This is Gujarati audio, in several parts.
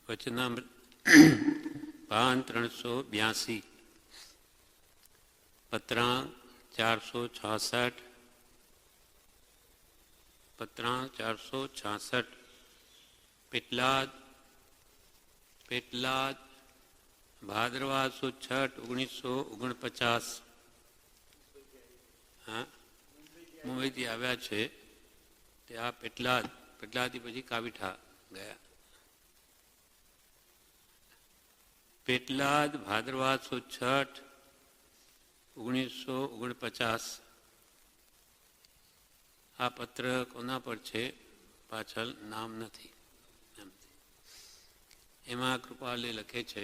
વચનામૃત પાન 382 પત્રાંક 466 પત્રાંક 466 પેટલાદ ભાદરવા સુદ 1949 હા મુંબઈથી આવ્યા છે તે આ પેટલાદથી પછી કાવીઠા ગયા. પેટલાદ ભાદરવા સુદ 1949 આ પત્ર કોના પર છે પાછળ નામ નથી. એમાં કૃપાલે લખે છે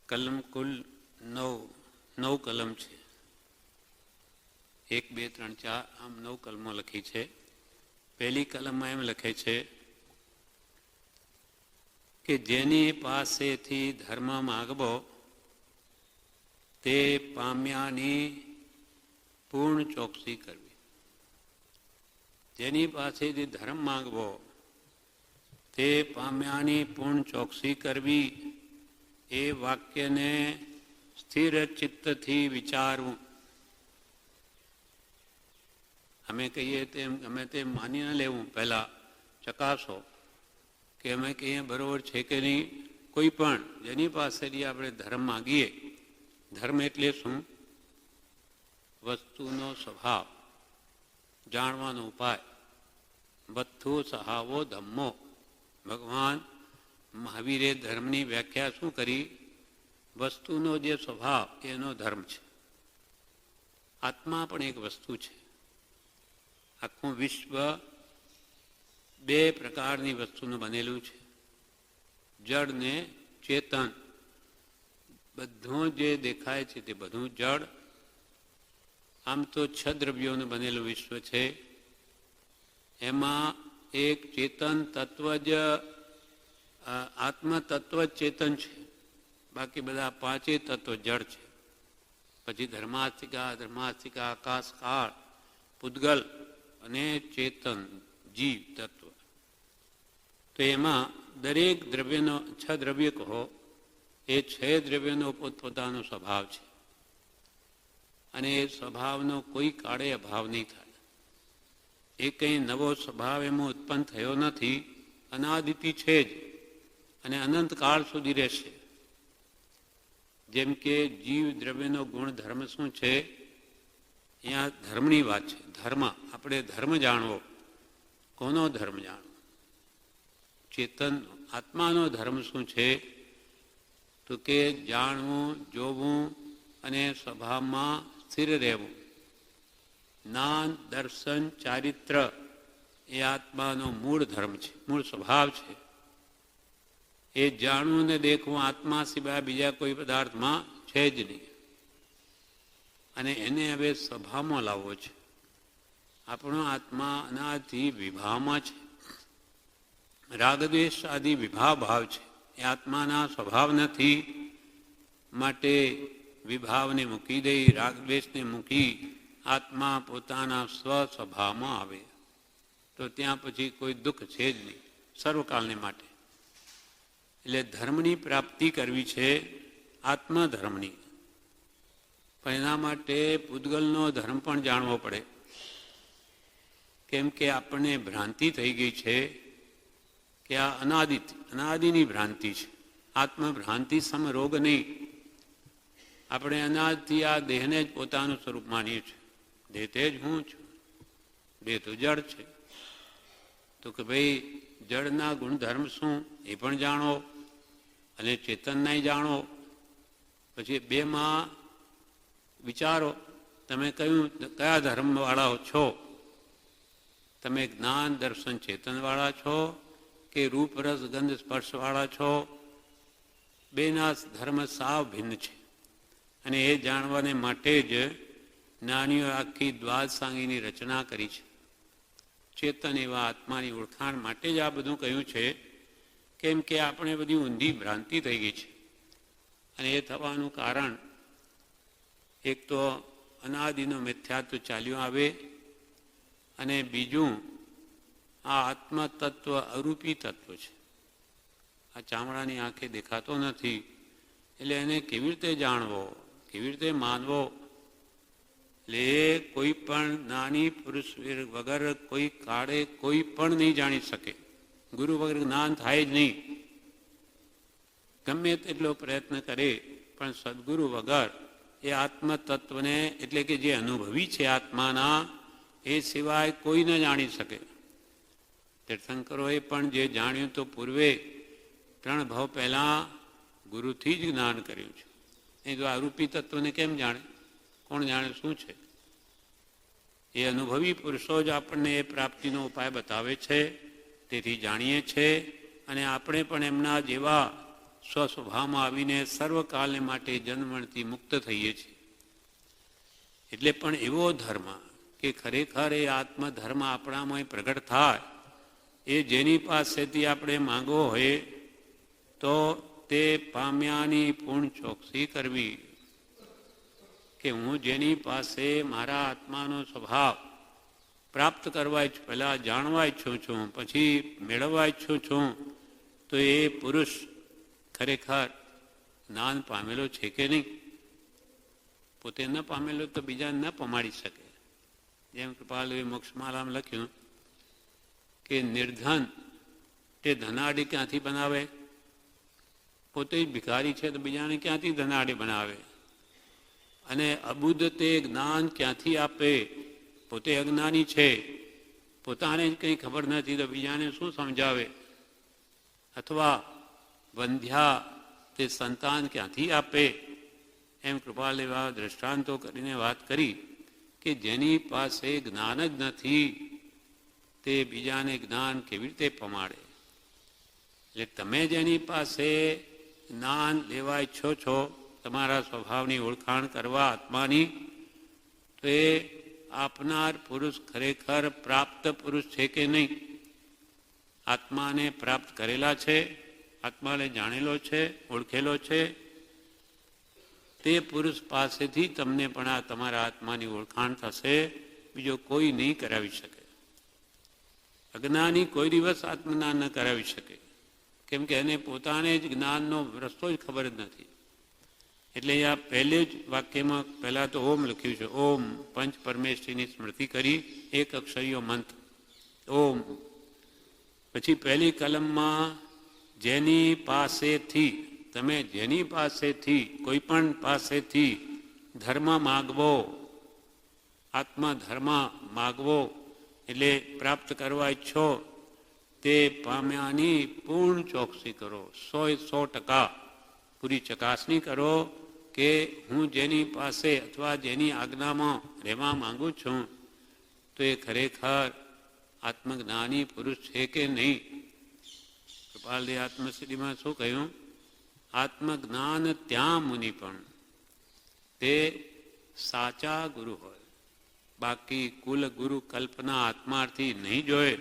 કલમ કુલ 9 કલમ છે. 1 2 3 4 આમ 9 કલમો લખી છે. પહેલી કલમમાં એમ લખે છે કે જેની પાસેથી ધર્મ માગવો તે પામ્યાની પૂર્ણ ચોકસી કરવી. જેની પાસેથી ધર્મ માગવો તે પામ્યાની પૂર્ણ ચોકસી કરવી. એ વાક્યને સ્થિર ચિત્તથી વિચારવું. અમે કહીએ તેમ ગમે તેમ માની ન લેવું, પહેલાં ચકાસો કે અમે કહીએ બરાબર છે કે નહીં. કોઈ પણ જેની પાસેથી આપણે ધર્મ માગીએ, ધર્મ એટલે શું? વસ્તુનો સ્વભાવ જાણવાનો ઉપાય. વસ્તુ સહાવો ધમ્મો. ભગવાન મહાવીરે ધર્મની વ્યાખ્યા શું કરી? વસ્તુનો જે સ્વભાવ એનો ધર્મ છે. આત્મા પણ એક વસ્તુ છે. આખું વિશ્વ 2 પ્રકારની વસ્તુનું બનેલું છે, જળ ને ચેતન. બધું જે દેખાય છે તે બધું જળ. આમ તો 6 દ્રવ્યોનું બનેલું વિશ્વ છે. એમાં એક ચેતન તત્વ જ આત્મ તત્વ જ ચેતન છે. બાકી બધા 5 તત્વો જળ છે. પછી ધર્માસ્તિકા આકાશ કાળ પૂતગલ અને ચેતન જીવ તત્વ. તો એમાં દરેક દ્રવ્યનો 6 દ્રવ્ય કહો, એ 6 દ્રવ્યનો પોતપોતાનો સ્વભાવ છે. અને એ સ્વભાવનો કોઈ કાળે અભાવ નહીં થાય. એ કંઈ નવો સ્વભાવ એમાં ઉત્પન્ન થયો નથી. અનાદિતિ છે જ અને અનંતકાળ સુધી રહેશે. જેમ કે જીવ દ્રવ્યનો ગુણ ધર્મ શું છે? અહીંયા ધર્મની વાત છે. ધર્મ, આપણે ધર્મ જાણવો. કોનો ધર્મ જાણવો? ચેતન આત્માનો ધર્મ શું છે? તો કે જાણવું, જોવું અને સ્વભાવમાં સ્થિર રહેવું. જ્ઞાન, દર્શન, ચારિત્ર એ આત્માનો મૂળ ધર્મ છે, મૂળ સ્વભાવ છે. એ જાણવું ને દેખવું આત્મા સિવાય બીજા કોઈ પદાર્થમાં છે જ નહીં. અને એને હવે સ્વભાવમાં લાવવો છે. આપણો આત્મા અનાદિથી વિભાવમાં છે. રાગદ્વેષ આદિ વિભાવ ભાવ છે. એ આત્માના સ્વભાવ નથી. માટે વિભાવને મૂકી દઈ, રાગદ્વેષને મૂકી આત્મા પોતાના સ્વસ્વભાવમાં આવે તો ત્યાં પછી કોઈ દુઃખ છે જ નહીં સર્વકાળને માટે. એટલે ધર્મની પ્રાપ્તિ કરવી છે, આત્મધર્મની. પણ એના માટે પૂતગલનો ધર્મ પણ જાણવો પડે. કેમ કે આપણને ભ્રાંતિ થઈ ગઈ છે કે આ અનાદિની ભ્રાંતિ છે. આત્મભ્રાંતિ સમ રોગ નહીં. આપણે અનાદિથી આ દેહને જ પોતાનું સ્વરૂપ માનીએ છીએ. દેહ તે જ હું છું. દેહ તો જળ છે. તો કે ભાઈ જળના ગુણધર્મ શું એ પણ જાણો અને ચેતનનાય જાણો. પછી 2માં વિચારો તમે કયા ધર્મવાળાઓ છો? તમે જ્ઞાન દર્શન ચેતનવાળા છો કે રૂપ રસ ગંધ સ્પર્શવાળા છો? 2ના ધર્મ સાવ ભિન્ન છે. અને એ જાણવાને માટે જ જ્ઞાનીઓ આખી દ્વાદશાંગીની રચના કરી છે. ચેતન એવા આત્માની ઓળખાણ માટે જ આ બધું કહ્યું છે. કેમ કે આપણે બધી ઊંધી ભ્રાંતિ થઈ ગઈ છે. અને એ થવાનું કારણ એક તો અનાદિનો મિથ્યાત્વ ચાલ્યું આવે અને બીજું આ આત્મતત્વ અરૂપી તત્વ છે. આ ચામડાની આંખે દેખાતો નથી, એટલે એને કેવી રીતે જાણવો, કેવી રીતે માનવો? એટલે એ કોઈ પણ જ્ઞાની પુરુષ વગર કોઈ કાળે કોઈ પણ નહીં જાણી શકે. ગુરુ વગર જ્ઞાન થાય જ નહીં. ગમે તેટલો પ્રયત્ન કરે પણ સદગુરુ વગર એ આત્મતત્વને, એટલે કે જે અનુભવી છે આત્માના, એ સિવાય કોઈ ન જાણી શકે. તીર્થંકરોએ પણ જે જાણ્યું તો પૂર્વે 3 ભાવ પહેલાં ગુરુથી જ જ્ઞાન કર્યું છે. એ જો આરૂપી તત્વને કેમ જાણે? કોણ જાણે શું છે? એ અનુભવી પુરુષો જ આપણને એ પ્રાપ્તિનો ઉપાય બતાવે છે. તેથી જાણીએ છીએ અને આપણે પણ એમના જેવા સ્વસ્વભાવમાં આવીને સર્વકાલને માટે જન્મણથી મુક્ત થઈએ છીએ. એટલે પણ એવો ધર્મ કે ખરેખર એ આત્મધર્મ આપણામાં પ્રગટ થાય, એ જેની પાસેથી આપણે માંગવો હોય તો તે પામ્યાની પૂર્ણ ચોકસી કરવી. કે હું જેની પાસે મારા આત્માનો સ્વભાવ પ્રાપ્ત કરવા ઈચ્છું, પહેલાં જાણવા ઈચ્છું છું, પછી મેળવવા ઈચ્છું છું, તો એ પુરુષ ખરેખર જ્ઞાન પામેલો છે કે નહીં? પોતે ન પામેલો તો બીજાને ન પમાડી શકે. જેમ કૃપાલુએ મોક્ષમાલામાં લખ્યું કે નિર્ધન તે ધનાડી ક્યાંથી બનાવે? પોતે જ ભિખારી છે તો બીજાને ક્યાંથી ધનાડી બનાવે? અને અબુદ્ધ તે જ્ઞાન ક્યાંથી આપે? પોતે અજ્ઞાની છે, પોતાને જ કંઈ ખબર નથી તો બીજાને શું સમજાવે? અથવા વંધ્યા તે સંતાન ક્યાંથી આપે? એમ કૃપાલ એવા દ્રષ્ટાંતો કરીને વાત કરી કે જેની પાસે જ્ઞાન જ નથી તે બીજાને જ્ઞાન કેવી રીતે પમાડે? એટલે તમે જેની પાસે જ્ઞાન લેવા ઈચ્છો છો, તમારા સ્વભાવની ઓળખાણ કરવા આત્માની, તો એ આપનાર પુરુષ ખરેખર પ્રાપ્ત પુરુષ છે કે નહીં? આત્માને પ્રાપ્ત કરેલા છે, આત્માને જાણેલો છે, ઓળખેલો છે, તે પુરુષ પાસેથી તમને પણ આ તમારા આત્માની ઓળખાણ થશે. બીજો કોઈ નહીં કરાવી શકે. અજ્ઞાની કોઈ દિવસ આત્મજ્ઞાન ન કરાવી શકે, કેમ કે એને પોતાને જ જ્ઞાનનો રસ્તો જ ખબર જ નથી. એટલે આ પહેલે જ વાક્યમાં પહેલાં તો ઓમ લખ્યું છે. ઓમ પંચ પરમેશ્વરીની સ્મૃતિ કરી એક અક્ષરીયો મંત્ર ઓમ. પછી પહેલી કલમમાં જેની પાસેથી, તમે જેની પાસેથી, કોઈ પણ પાસેથી ધર્મ માગવો, આત્મધર્મ માગવો એટલે પ્રાપ્ત કરવા ઈચ્છો, તે પામ્યાની પૂર્ણ ચોકસી કરો. 100% પૂરી ચકાસણી કરો કે હું જેની પાસે અથવા જેની આજ્ઞામાં રહેવા માંગુ છું તો એ ખરેખર આત્મજ્ઞાની પુરુષ છે કે નહીં? કૃપાલજી આત્મસિદ્ધિમાં શું કહ્યું? આત્મજ્ઞાન ત્યાં મુનિ પણ તે સાચા ગુરુ હોય, બાકી કુલ ગુરુ કલ્પના આત્માર્થી નહીં જોયે.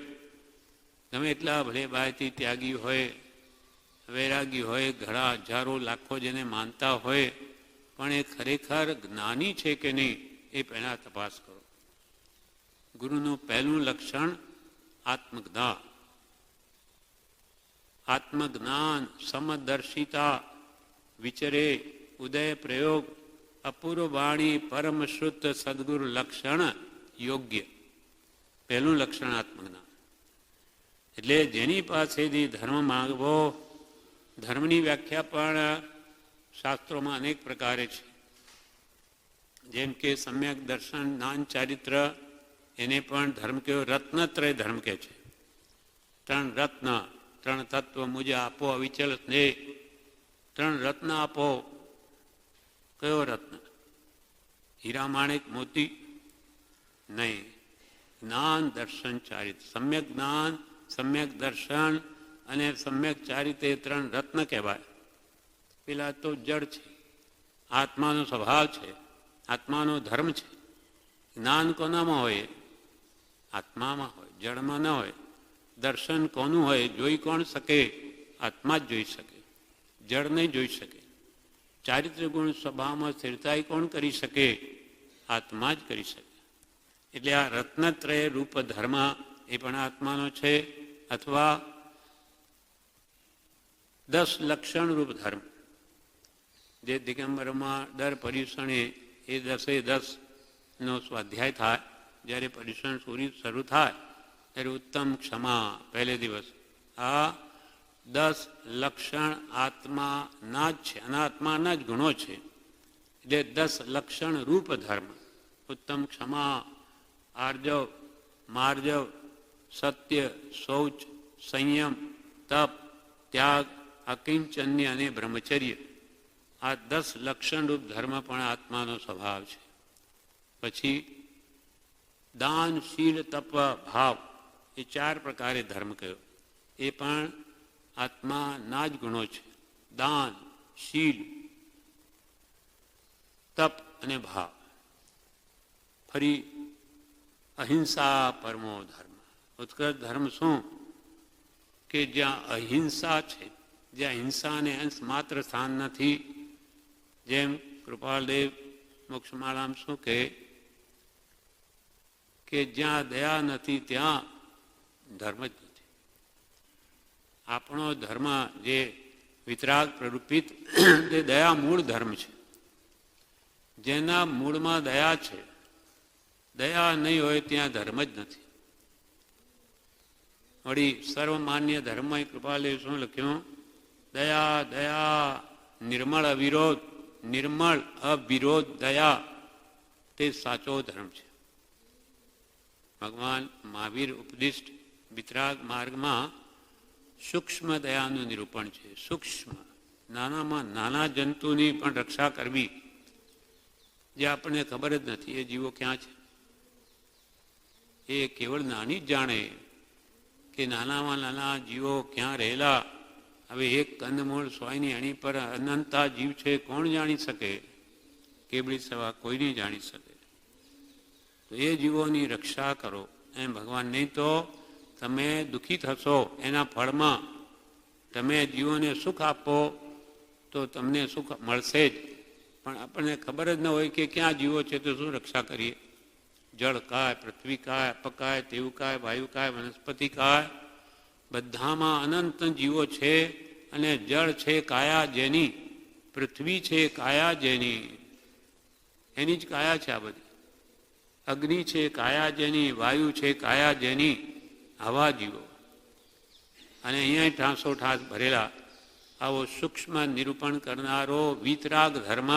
ગમે એટલા ભલે બાયથી ત્યાગી હોય, વૈરાગી હોય, ઘણા હજારો લાખો જેને માનતા હોય, પણ એ ખરેખર જ્ઞાની છે કે નહીં એ પહેલાં તપાસ કરો. ગુરુનું પહેલું લક્ષણ આત્મજ્ઞાન. આત્મજ્ઞાન, સમદર્શિતા, વિચરે, ઉદય પ્રયોગ, અપૂર્વ વાણી, પરમ શુદ્ધ સદગુરુ લક્ષણ યોગ્ય. પહેલું લક્ષણ આત્મજ્ઞાન. એટલે જેની પાસેથી ધર્મ માંગવો, ધર્મની વ્યાખ્યા પણ શાસ્ત્રોમાં અનેક પ્રકારે છે. જેમ કે સમ્યક દર્શન, જ્ઞાન, ચારિત્ર, એને પણ ધર્મ કયો? રત્નત્રય ધર્મ કહે છે. 3 રત્ન, 3 તત્વ મુજે આપો અવિચલ સ્નેહ. 3 રત્ન આપો. કયો રત્ન? હીરા, માણેક, મોતી? નહીં. જ્ઞાન, દર્શન, ચારિત્ર. સમ્યક જ્ઞાન, સમ્યક દર્શન અને સમ્યક ચારિત્ર 3 રત્ન કહેવાય. પેલા તો જડ છે, આત્માનો સ્વભાવ છે, આત્માનો ધર્મ છે. જ્ઞાન કોનામાં હોય? આત્મામાં હોય, જડમાં ન હોય. દર્શન કોનું હોય? જોઈ કોણ શકે? આત્મા જ જોઈ શકે, જડ નહીં જોઈ શકે. ચારિત્ર ગુણ સ્વભાવમાં સ્થિરતાઈ કોણ કરી શકે? આત્મા જ કરી શકે. એટલે આ રત્નત્રય રૂપ ધર્મ એ પણ આત્માનો છે, અથવા 10 લક્ષણરૂપ ધર્મ, જે દિગંબરમાં દર પર્યુષણે એ 10-10નો સ્વાધ્યાય થાય. જ્યારે પર્યુષણ શરૂ થાય ત્યારે ઉત્તમ ક્ષમા પહેલે દિવસ. આ 10 લક્ષણ આત્માના જ છે, અનાત્માના જ ગુણો છે. એટલે 10 લક્ષણ રૂપ ધર્મ: ઉત્તમ ક્ષમા, આર્જવ, માર્જવ, સત્ય, શૌચ, સંયમ, તપ, ત્યાગ, અકિંચન્ય અને બ્રહ્મચર્ય. આ 10 લક્ષણરૂપ ધર્મ પણ આત્માનો સ્વભાવ છે. પછી દાન, શીલ, તપ, ભાવ, એ 4 પ્રકારે ધર્મ કયો. એ પણ આત્માના જ ગુણો છે. દાન, શીલ, તપ અને ભાવ. ફરી અહિંસા પરમો ધર્મ. ઉત્કૃષ્ટ ધર્મ શું? કે જ્યાં અહિંસા છે, જ્યાં હિંસાને અંશ માત્ર સ્થાન નથી. જેમ કૃપાલદેવ મોક્ષમાળામાં શું કહે કે જ્યાં દયા નથી ત્યાં ધર્મ જ નથી. આપણો ધર્મ જે વિતરાગ પ્રરૂપિત તે દયા મૂળ ધર્મ છે. જેના મૂળમાં દયા છે, દયા નહીં હોય ત્યાં ધર્મ જ નથી. વળી સર્વમાન્ય ધર્મમાં કૃપાલદેવ શું લખ્યું? દયા દયા નિર્મળ અવિરોધ, નિર્મળ અવિરોધ દયા, તે સાચો ધર્મ છે. ભગવાન મહાવીર ઉપદિષ્ટ વિતરાગ માર્ગમાં સૂક્ષ્મ દયાનું નિરૂપણ છે. સૂક્ષ્મ, નાનામાં નાના જંતુની પણ રક્ષા કરવી, જે આપણને ખબર જ નથી એ જીવો ક્યાં છે. એ કેવળ નાની જ જાણે કે નાનામાં નાના જીવો ક્યાં રહેલા. હવે એક કંદમૂળ સોયની અણી પર અનંતા જીવ છે, કોણ જાણી શકે? કેબળી સવા કોઈ નહીં જાણી શકે. તો એ જીવોની રક્ષા કરો એમ ભગવાન. નહીં તો તમે દુઃખી થશો એના ફળમાં. તમે જીવોને સુખ આપો તો તમને સુખ મળશે જ, પણ આપણને ખબર જ ન હોય કે ક્યાં જીવો છે તો શું રક્ષા કરીએ? જળ કાય, પૃથ્વી કાય, અપકાય, તેવું કાય, વાયુ કાય, વનસ્પતિ કાય, બધામાં અનંત જીવો છે. અને જળ છે કાયા જેની, પૃથ્વી છે કાયા જેની, એની જ કાયા છે આ બધી. અગ્નિ છે કાયા જેની, વાયુ છે કાયા જેની, આવા જીવો. અને અહીંયા ઠાંસો ઠાંસ ભરેલા આવો સૂક્ષ્મ નિરૂપણ કરનારો વિતરાગ ધર્મ,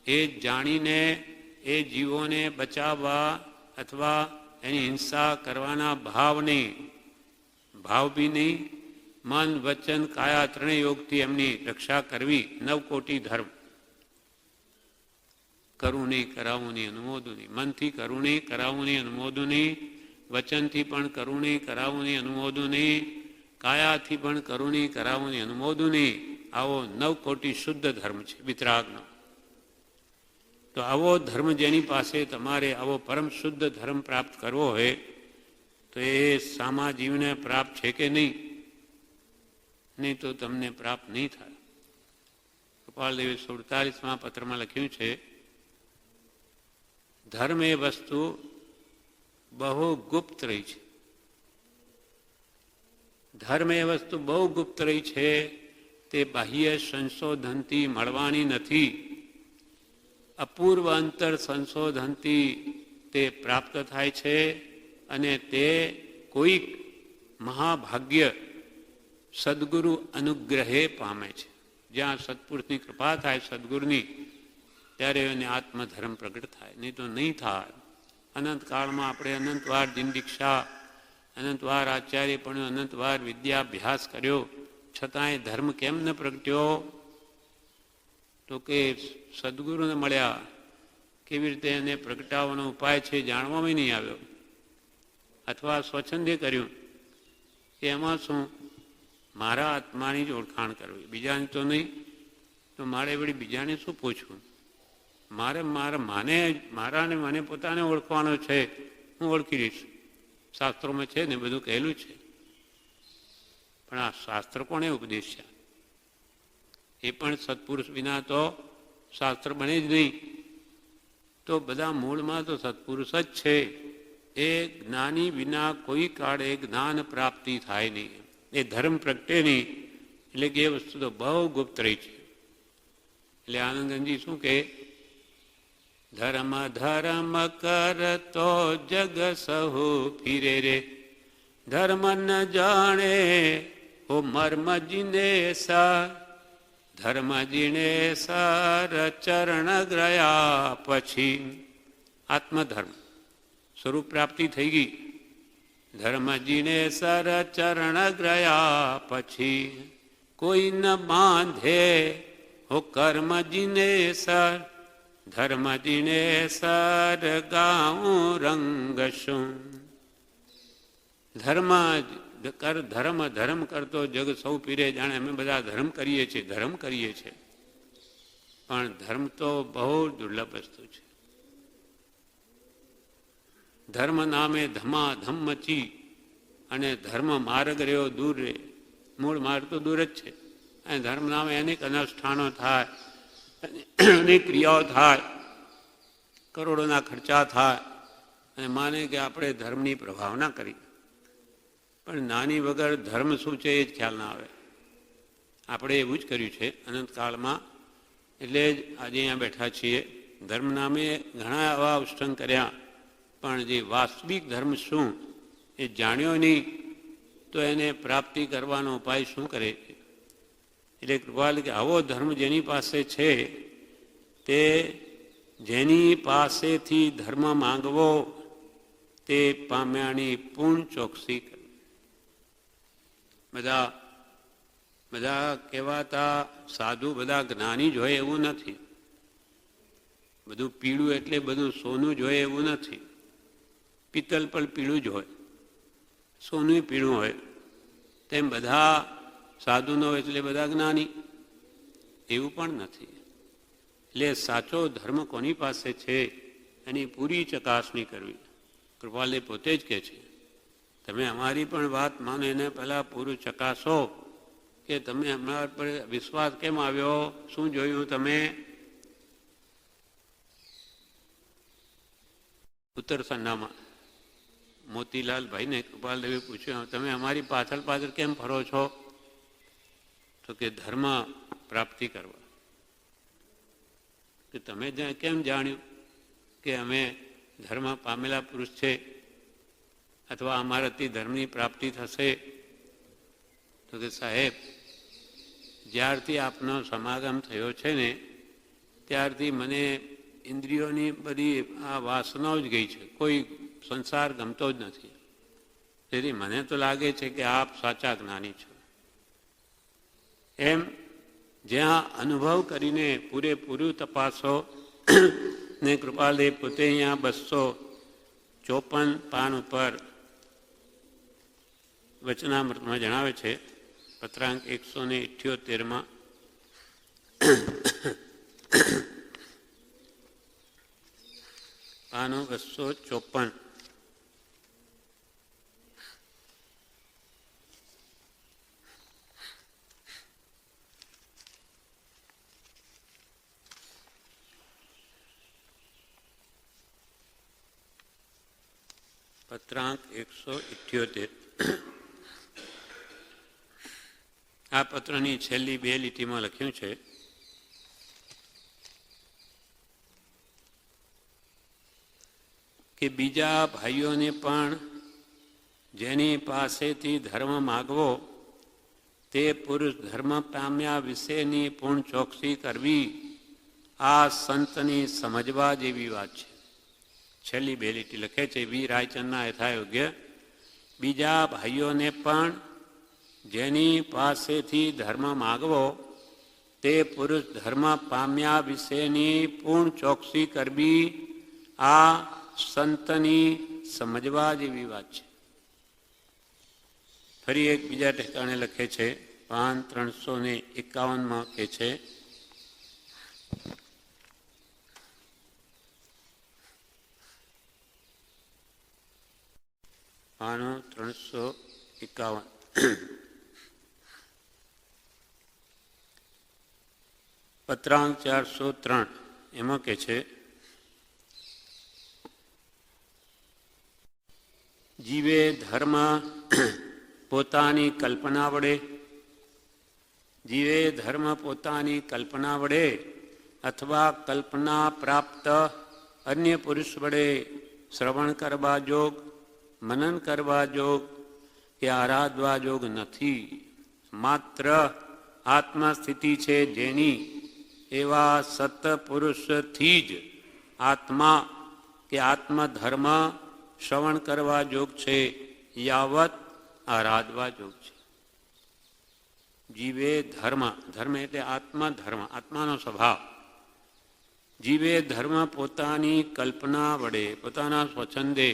એ જાણીને એ જીવોને બચાવવા અથવા એની હિંસા કરવાના ભાવ નહીં, ભાવ બી નહીં, મન, વચન, કાયા ત્રણેય યોગથી એમની રક્ષા કરવી. 9 કોટી ધર્મ. કરવું નહીં, કરાવવું નહીં, અનુમોદવું નહીં. મનથી કરવું નહીં, કરાવવું નહીં, અનુમોદવું નહીં. વચનથી પણ કરવું નહીં, કરાવવું નહીં, અનુમોદવું નહીં. કાયાથી પણ કરવું નહીં, કરાવવું નહીં, અનુમોદવું નહીં. આવો 9 કોટી શુદ્ધ ધર્મ છે વિતરાગનો. તો આવો ધર્મ જેની પાસે તમારે આવો પરમ શુદ્ધ ધર્મ પ્રાપ્ત કરવો હોય તો એ સામા જીવને પ્રાપ્ત છે કે નહીં? નહીં તો તમને પ્રાપ્ત નહીં થાય. કૃપાલદેવે 47મા પત્રમાં લખ્યું છે, ધર્મ એ વસ્તુ બહુ ગુપ્ત રહી છે. ધર્મ એ વસ્તુ બહુ ગુપ્ત રહી છે, તે બાહ્ય સંશોધનથી મળવાની નથી. અપૂર્વ અંતર સંશોધનથી તે પ્રાપ્ત થાય છે. અને તે કોઈક મહાભાગ્ય સદગુરુ અનુગ્રહે પામે છે. જ્યાં સત્પુરુષની કૃપા થાય, સદગુરુની, ત્યારે એને આત્મધર્મ પ્રગટ થાય. નહીં તો નહીં થાય. અનંતકાળમાં આપણે અનંતવાર દીક્ષા, અનંતવાર આચાર્ય પણ, અનંતવાર વિદ્યાભ્યાસ કર્યો, છતાંય ધર્મ કેમ ન પ્રગટ્યો? તો કે સદગુરુને મળ્યા, કેવી રીતે એને પ્રગટાવવાનો ઉપાય છે જાણવામાં નહીં આવ્યો. અથવા સ્વચ્છંદે કર્યું કે એમાં શું, મારા આત્માની જ ઓળખાણ કરવી, બીજાની તો નહીં. તો મારે વળી બીજાને શું પૂછવું? મારાને મને પોતાને ઓળખવાનો છે, હું ઓળખી લઈશ. શાસ્ત્રોમાં છે ને બધું કહેલું છે. પણ આ શાસ્ત્ર કોણે ઉપદેશ્યા? એ પણ સત્પુરુષ વિના તો શાસ્ત્ર બને જ નહીં. તો બધા મૂળમાં તો સત્પુરુષ જ છે. એ જ્ઞાની વિના કોઈ કાળે જ્ઞાન પ્રાપ્તિ થાય નહીં. એ ધર્મ પ્રગટે નહીં, એટલે કે એ વસ્તુ તો બહુ ગુપ્ત રહી છે. એટલે આનંદજી શું કહે, ધર્મ ધર્મ કરતો જગ સહુ ફીરે રે, ધર્મ ન જાણે હો મર્મ જીનેસર, ધર્મ જીનેસર ચરણ ગયા પછી. આત્મધર્મ સ્વરૂપ પ્રાપ્તિ થઈ ગઈ. ધર્મ જીનેસર ચરણ ગયા પછી, કોઈ ન બાંધે હો કર્મ જીનેસર, ધર્મ જીનેસર ગાઉં રંગ શું. ધર્મ ધર્મ કરતો જગ સૌ પીરે, જાણે અમે બધા ધર્મ કરીએ છીએ, ધર્મ કરીએ છીએ, પણ ધર્મ તો બહુ દુર્લભ વસ્તુ છે. ધર્મ નામે ધમાધમ મચી અને ધર્મ માર્ગ રહ્યો દૂર રે. મૂળ માર્ગ તો દૂર જ છે. અને ધર્મ નામે અનેક અનુષ્ઠાનો થાય, અનેક ક્રિયાઓ થાય, કરોડોના ખર્ચા થાય, અને માને કે આપણે ધર્મની પ્રભાવના કરી. પણ નાની વગર ધર્મ શું છે એ જ ખ્યાલ ના આવે. આપણે એવું જ કર્યું છે અનંતકાળમાં. એટલે જ આજે અહીંયા બેઠા છીએ. ધર્મ નામે ઘણા એવા અનુષ્ઠાન કર્યા, પણ જે વાસ્તવિક ધર્મ શું એ જાણ્યો નહીં, તો એને પ્રાપ્તિ કરવાનો ઉપાય શું કરે. એટલે કૃપાલ કે આવો ધર્મ જેની પાસે છે, તે જેની પાસેથી ધર્મ માંગવો તે પામ્યાની પૂર્ણ ચોકસી કરે. બધા કહેવાતા સાધુ બધા જ્ઞાની જ હોય એવું નથી. બધું પીળું એટલે બધું સોનું જ હોય એવું નથી. પિત્તલ પણ પીળું જ હોય, સોનું પીળું હોય. તેમ બધા સાધુ ન હોય એટલે બધા જ્ઞાની એવું પણ નથી. એટલે સાચો ધર્મ કોની પાસે છે એની પૂરી ચકાસણી કરવી. કૃપાલે પોતે જ કહે છે, તમે અમારી પણ વાત માનો એને પહેલાં પૂરું ચકાસો કે તમે અમારા પર વિશ્વાસ કેમ આવ્યો, શું જોયું તમે. ઉત્તર સંડામાં મોતીલાલભાઈને કૃપાલદેવે પૂછ્યું, તમે અમારી પાછળ પાછળ કેમ ફરો છો. તો કે ધર્મ પ્રાપ્તિ કરવા. કે તમે કેમ જાણ્યું કે અમે ધર્મ પામેલા પુરુષ છે, અથવા અમારાથી ધર્મની પ્રાપ્તિ થશે. તો કે સાહેબ, જ્યારથી આપનો સમાગમ થયો છે ને, ત્યારથી મને ઇન્દ્રિયોની બધી આ વાસનાઓ જ ગઈ છે. કોઈ સંસાર ગમતો જ નથી. તેથી મને તો લાગે છે કે આપ સાચા જ્ઞાની છો. એમ જ્યાં અનુભવ કરીને પૂરેપૂરું તપાસો. ને કૃપાલદેવ પોતે અહીંયા 254 પાન ઉપર વચનામૃતમાં જણાવે છે, પત્રાંક 178માં, પાનો 254. પત્રાંક 178. આ પત્રની છેલ્લી 2 લીટીમાં લખ્યું છે, કે બીજા ભાઈઓને પણ જેની પાસેથી ધર્મ માગવો તે પુરુષ ધર્મ પામ્યા વિશેની પૂર્ણ ચોકસી કરવી આ સંતની સમજવા જેવી વાત છે. છેલ્લી 2 લીટી લખે છે, વી રાયચંદના યથાયોગ્ય, બીજા ભાઈઓને પણ જેની પાસેથી ધર્મ માગવો તે પુરુષ ધર્મ પામ્યા વિશેની પૂર્ણ ચોકસી કરવી આ સંતની સમજવા જેવી વાત છે. ફરી એક બીજા ઠેકાણે લખે છે, પાન 351માં કહે છે, પાનો 351, પત્રાંક 403, એમાં કહે છે, જીવે ધર્મ પોતાની કલ્પના વડે, જીવે ધર્મ પોતાની કલ્પના વડે અથવા કલ્પના પ્રાપ્ત અન્ય પુરુષ વડે શ્રવણ કરવા જોગ, મનન કરવા જોગ કે આરાધવા જોગ નથી. માત્ર આત્મસ્થિતિ છે જેની એવા સત્પુરુષથી જ આત્મા કે આત્મધર્મ શ્રવણ કરવા જોગ છે, યાવત આરાધવા જોગ છે. જીવે ધર્મ, ધર્મ એટલે આત્મધર્મ, આત્માનો સ્વભાવ. જીવે ધર્મ પોતાની કલ્પના વડે, પોતાના સ્વચ્છંદે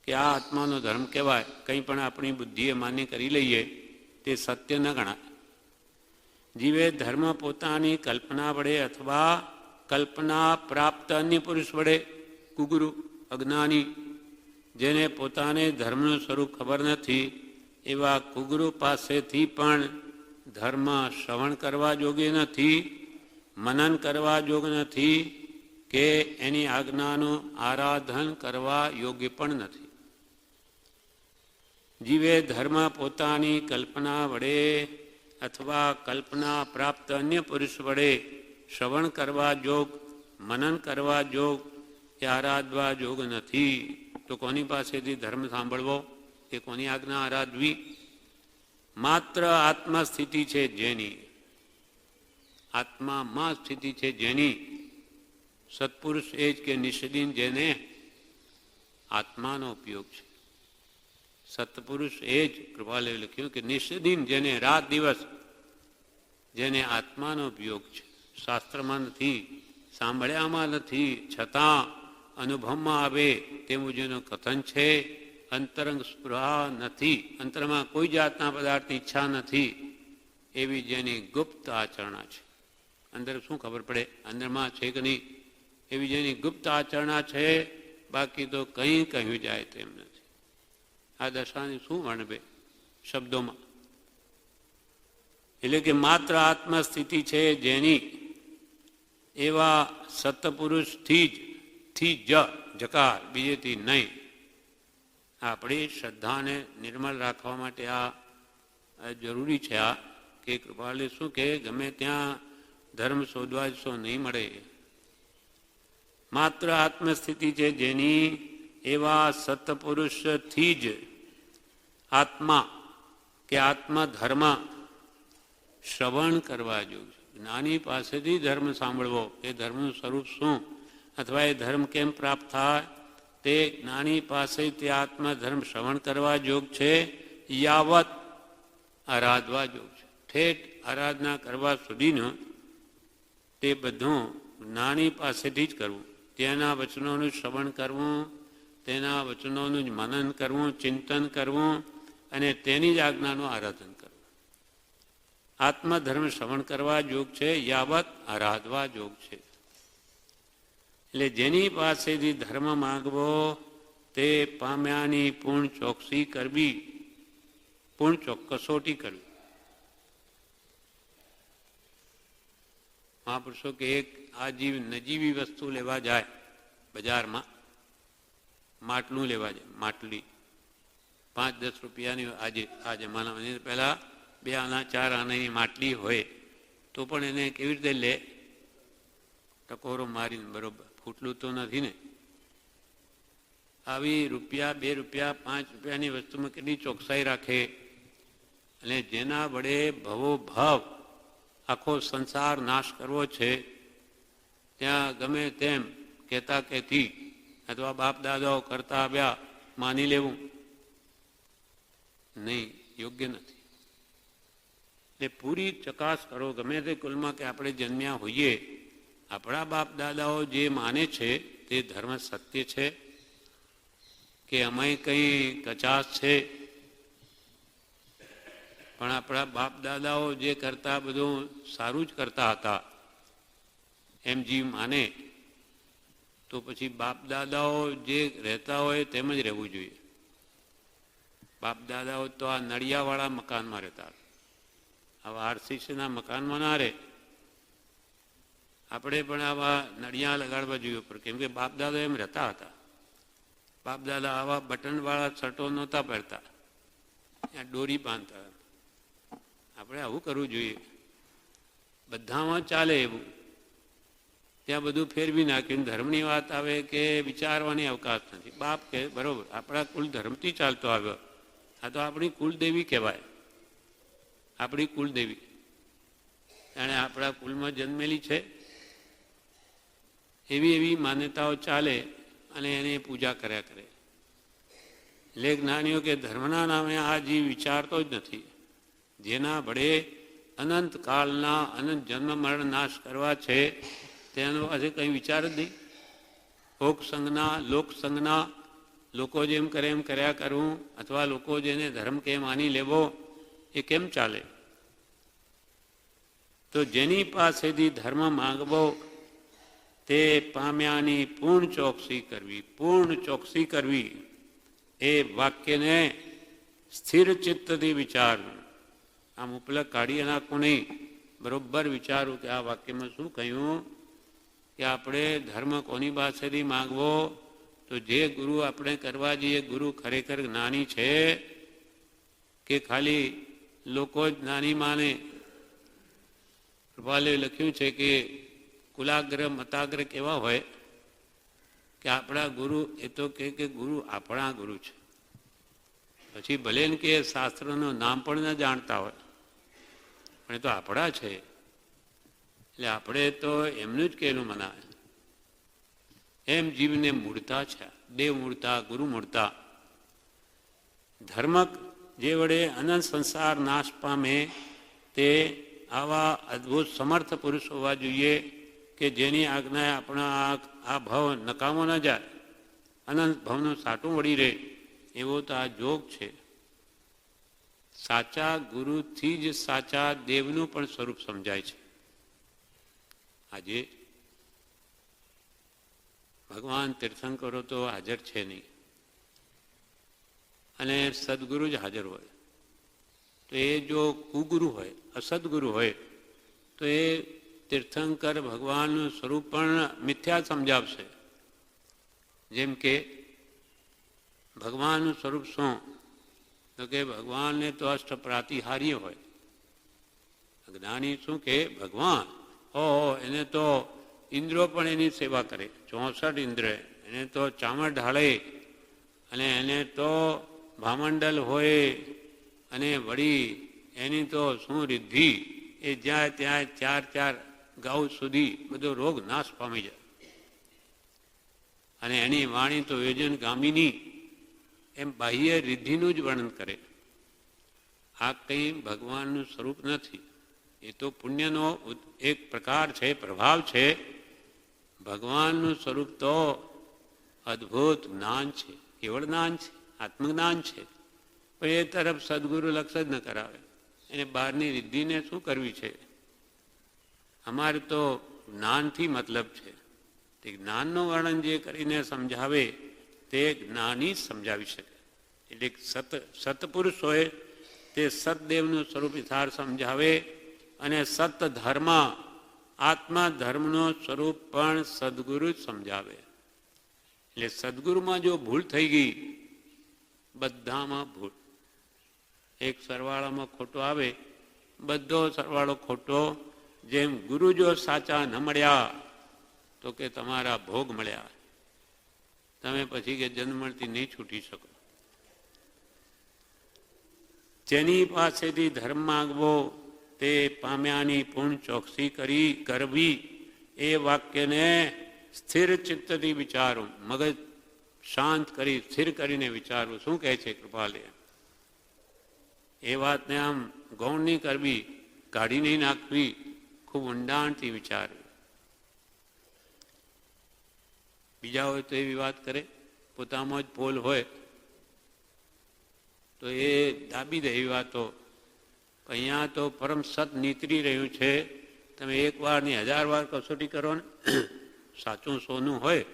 કે આ આત્માનો ધર્મ કહેવાય, કંઈ પણ આપણી બુદ્ધિએ માન્ય કરી લઈએ તે સત્ય ન ગણાય. જીવે ધર્મ પોતાની કલ્પના વડે અથવા કલ્પના પ્રાપ્ત અન્ય પુરુષ વડે, કુગુરુ અજ્ઞાની જેને પોતાને ધર્મનું સ્વરૂપ ખબર નથી, એવા કુગુરુ પાસેથી પણ ધર્મ શ્રવણ કરવા યોગ્ય નથી, મનન કરવા યોગ નથી કે એની આજ્ઞાનું આરાધન કરવા યોગ્ય પણ નથી. જીવે ધર્મ પોતાની કલ્પના વડે અથવા કલ્પના પ્રાપ્ત અન્ય પુરુષ વડે શ્રવણ કરવા જોગ, મનન કરવા જોગ કે આરાધવા જોગ નથી. તો કોની પાસેથી ધર્મ સાંભળવો કે કોની આજ્ઞા આરાધવી? માત્ર આત્મસ્થિતિ છે જેની, આત્મામાં સ્થિતિ છે જેની, સત્પુરુષ એ જ કે નિષદીન જેને આત્માનો ઉપયોગ છે. સત્પુરુષ એ જ કૃપાલે લખ્યું કે નિષદીન જેને રાત દિવસ જેને આત્માનો ઉપયોગ છે, શાસ્ત્રમાં નથી, સાંભળ્યામાં નથી, છતાં અનુભવમાં આવે તેવું જેનું કથન છે, અંતરંગ સ્પૃહા નથી, અંતરમાં કોઈ જાતના પદાર્થની ઈચ્છા નથી, એવી જેની ગુપ્ત આચરણા છે. અંદર શું ખબર પડે અંદરમાં છે કે નહીં, એવી જેની ગુપ્ત આચરણા છે, બાકી તો કંઈ કહ્યું જાય તેમ નથી. આ દશાની શું વર્ણવે શબ્દોમાં? એટલે કે માત્ર આત્મસ્થિતિ છે જેની એવા સત્પુરુષથી જ જકાર, બીજેથી નહીં. આપણી શ્રદ્ધાને નિર્મળ રાખવા માટે આ જરૂરી છે. આ કે કૃપાલે શું કે ગમે ત્યાં ધર્મ શોધવા જશો નહીં મળે. માત્ર આત્મસ્થિતિ છે જેની એવા સત્પુરુષથી જ આત્મા કે આત્મધર્મ શ્રવણ કરવા જોઈએ. જ્ઞાની પાસેથી ધર્મ સાંભળવો, એ ધર્મનું સ્વરૂપ શું અથવા એ ધર્મ કેમ પ્રાપ્ત થાય તે જ્ઞાની પાસે તે આત્મધર્મ શ્રવણ કરવા યોગ છે, યાવત આરાધવા યોગ છે. ઠેઠ આરાધના કરવા સુધીનું તે બધું જ્ઞાની પાસેથી જ કરવું. તેના વચનોનું શ્રવણ કરવું, તેના વચનોનું જ મનન કરવું, ચિંતન કરવું અને તેની જ આજ્ઞાનું આરાધન કરવું. આત્મધર્મ શ્રવણ કરવા યોગ છે, યાવત આરાધવા યોગ છે. એટલે જેની પાસેથી ધર્મ માંગવો તે પામ્યાની પૂર્ણ ચોકસી કરવી, પૂર્ણ કસોટી કરવી. મહાપુરુષો કે એક નજીવી વસ્તુ લેવા જાય બજારમાં, માટલું લેવા જાય, માટલી 5-10 રૂપિયાની આ જમાનામાં. પહેલાં 2 આના 4 આનાની માટલી હોય તો પણ એને કેવી રીતે લે? ટકોરો મારીને, બરોબર, ફૂટલું તો નથી ને. આવી રૂપિયા, 2 રૂપિયા, 5 રૂપિયાની વસ્તુમાં કેટલી ચોકસાઈ રાખે. અને જેના વડે ભવો ભાવ આખો સંસાર નાશ કરવો છે, ત્યાં ગમે તેમ કહેતા કહેતી અથવા બાપ દાદાઓ કરતા આવ્યા માની લેવું નહીં, યોગ્ય નથી. એટલે પૂરી ચકાસ કરો. ગમે તે કુલમાં કે આપણે જન્મ્યા હોઈએ, આપણા બાપ દાદાઓ જે માને છે તે ધર્મ સત્ય છે કે અમે કંઈ કચાશ છે? પણ આપણા બાપ દાદાઓ જે કરતા બધું સારું જ કરતા હતા એમ જીવ માને તો પછી બાપ દાદાઓ જે રહેતા હોય તેમ જ રહેવું જોઈએ. બાપ દાદાઓ તો આ નળિયાવાળા મકાનમાં રહેતા હતા, આવા આરસીસીના મકાનમાં ના રહે. આપણે પણ આવા નળિયા લગાડવા જોઈએ ઉપર, કેમ કે બાપ દાદા એમ રહેતા હતા. બાપ દાદા આવા બટનવાળા શર્ટો નહોતા પહેરતા, ત્યાં દોરી બાંધતા. આપણે આવું કરવું જોઈએ. બધામાં ચાલે એવું, ત્યાં બધું ફેરવી નાખ્યું. ધર્મની વાત આવે કે વિચારવાની અવકાશ નથી. બાપ કે બરોબર આપણા કુલ ધર્મથી ચાલતો આવ્યો, આ તો આપણી કુલદેવી કહેવાય. આપણી કુલદેવી જાણે આપણા કુલમાં જન્મેલી છે એવી એવી માન્યતાઓ ચાલે અને એને પૂજા કર્યા કરે. એટલે જ્ઞાનીઓ કે ધર્મના નામે આ જીવ વિચારતો જ નથી. જેના વડે અનંત કાળના અનંત જન્મ મરણ નાશ કરવા છે તેનો આજે કંઈ વિચાર જ નહીં. ભોગ સંજ્ઞા લોક સંજ્ઞા, લોકો જેમ કરે એમ કર્યા કરવું, અથવા લોકો જેને ધર્મ કે માની લેવો, એ કેમ ચાલે? તો જેની પાસેથી ધર્મ માંગવો તે પામ્યાની પૂર્ણ ચોકસી કરવી. પૂર્ણ ચોકસી કરવી એ વાક્યને સ્થિર ચિત્તથી વિચારવું. આમ ઉપલક કાઢી નાખવું નહીં, બરોબર વિચારું કે આ વાક્યમાં શું કહ્યું, કે આપણે ધર્મ કોની પાસેથી માંગવો? તો જે ગુરુ આપણે કરવા જઈએ ગુરુ ખરેખર જ્ઞાની છે કે ખાલી લોકો જ જ્ઞાની માને? કૃપાલે લખ્યું છે કે કુલાગ્ર મતાગ્ર કેવા હોય કે આપણા ગુરુ એ તો કે ગુરુ આપણા ગુરુ છે. પછી ભલે ને કે શાસ્ત્રનું નામ પણ ન જાણતા હોય, પણ એ તો આપણા છે. એટલે આપણે તો એમનું જ કહેલું મનાય. એમ જીવને મૂળતા છે, દેવ મૂળતા, ગુરુ મૂળતા. ધર્મક જે વડે અનંત સંસાર નાશ પામે તે આવા અદ્ભુત સમર્થ પુરુષ હોવા જોઈએ કે જેની આજ્ઞાએ આપણા આ ભાવ નકામો ન જાય, અનંત ભાવનું સાટું વળી રહે, એવો તો આ જોગ છે. સાચા ગુરુથી જ સાચા દેવનું પણ સ્વરૂપ સમજાય છે. આજે ભગવાન તીર્થંકરો તો હાજર છે નહીં, અને સદગુરુ જ હાજર હોય. તો એ જો કુગુરુ હોય, અસદગુરુ હોય, તો એ તીર્થંકર ભગવાનનું સ્વરૂપ પણ મિથ્યા સમજાવશે. જેમ કે ભગવાનનું સ્વરૂપ શું? તો કે ભગવાનને તો અષ્ટ પ્રાતિહાર્ય હોય. જ્ઞાની શું કે ભગવાન એને તો ઇન્દ્રો પણ એની સેવા કરે, 64 ઇન્દ્ર, એને તો ચામર ઢાળે, અને એને તો ભામંડલ હોય, અને વળી એની તો શું રિદ્ધિ, એ જ્યાં ત્યાં 4 ગાઉ સુધી બધો રોગ નાશ પામી જાય. અને એની વાણી તો યોજન ગામીની, એમ બાહ્ય રિદ્ધિનું જ વર્ણન કરે. આ કંઈ ભગવાનનું સ્વરૂપ નથી. એ તો પુણ્યનો એક પ્રકાર છે, પ્રભાવ છે. ભગવાનનું સ્વરૂપ તો અદ્ભુત જ્ઞાન છે, કેવળ જ્ઞાન છે, આત્મજ્ઞાન છે. પણ એ તરફ સદગુરુ લક્ષ જ ન કરાવે. એને બહારની રિદ્ધિને શું કરવી છે? અમારે તો જ્ઞાનથી મતલબ છે. તે જ્ઞાનનું વર્ણન જે કરીને સમજાવે તે જ્ઞાની જ સમજાવી શકે. એટલે સતપુરુષ હોય તે સતદેવનું સ્વરૂપ યથાર સમજાવે, અને સત ધર્મ આત્મા ધર્મનું સ્વરૂપ પણ સદગુરુ જ સમજાવે. એટલે સદગુરુમાં જો ભૂલ થઈ ગઈ, બધામાં ભૂલ. એક સરવાળામાં ખોટો આવે, બધો સરવાળો ખોટો. જેમ ગુરુ જો સાચા ન મળ્યા તો કે તમારા ભોગ મળ્યા, તમે પછી કે જન્મથી નહીં છૂટી શકો. જેની પાસેથી ધર્મ માંગવો તે પામ્યાની પૂર્ણ ચોકસી કરવી. એ વાક્યને સ્થિર ચિત્તથી વિચારું, મગજ શાંત કરી સ્થિર કરીને વિચારવું. શું કહે છે કૃપાલે? એ વાતને આમ ગૌણ નહીં કરવી, કાઢી નહીં નાખવી, ખૂબ ઊંડાણથી વિચારવી. બીજા હોય તો એવી વાત કરે, પોતામાં જ પોલ હોય તો એ દાબી દે એવી વાતો. અહીંયા તો પરમ સત નીતરી રહ્યું છે. તમે 1 વાર ની 1000 વાર કસોટી કરો ને, સાચું સોનું હોય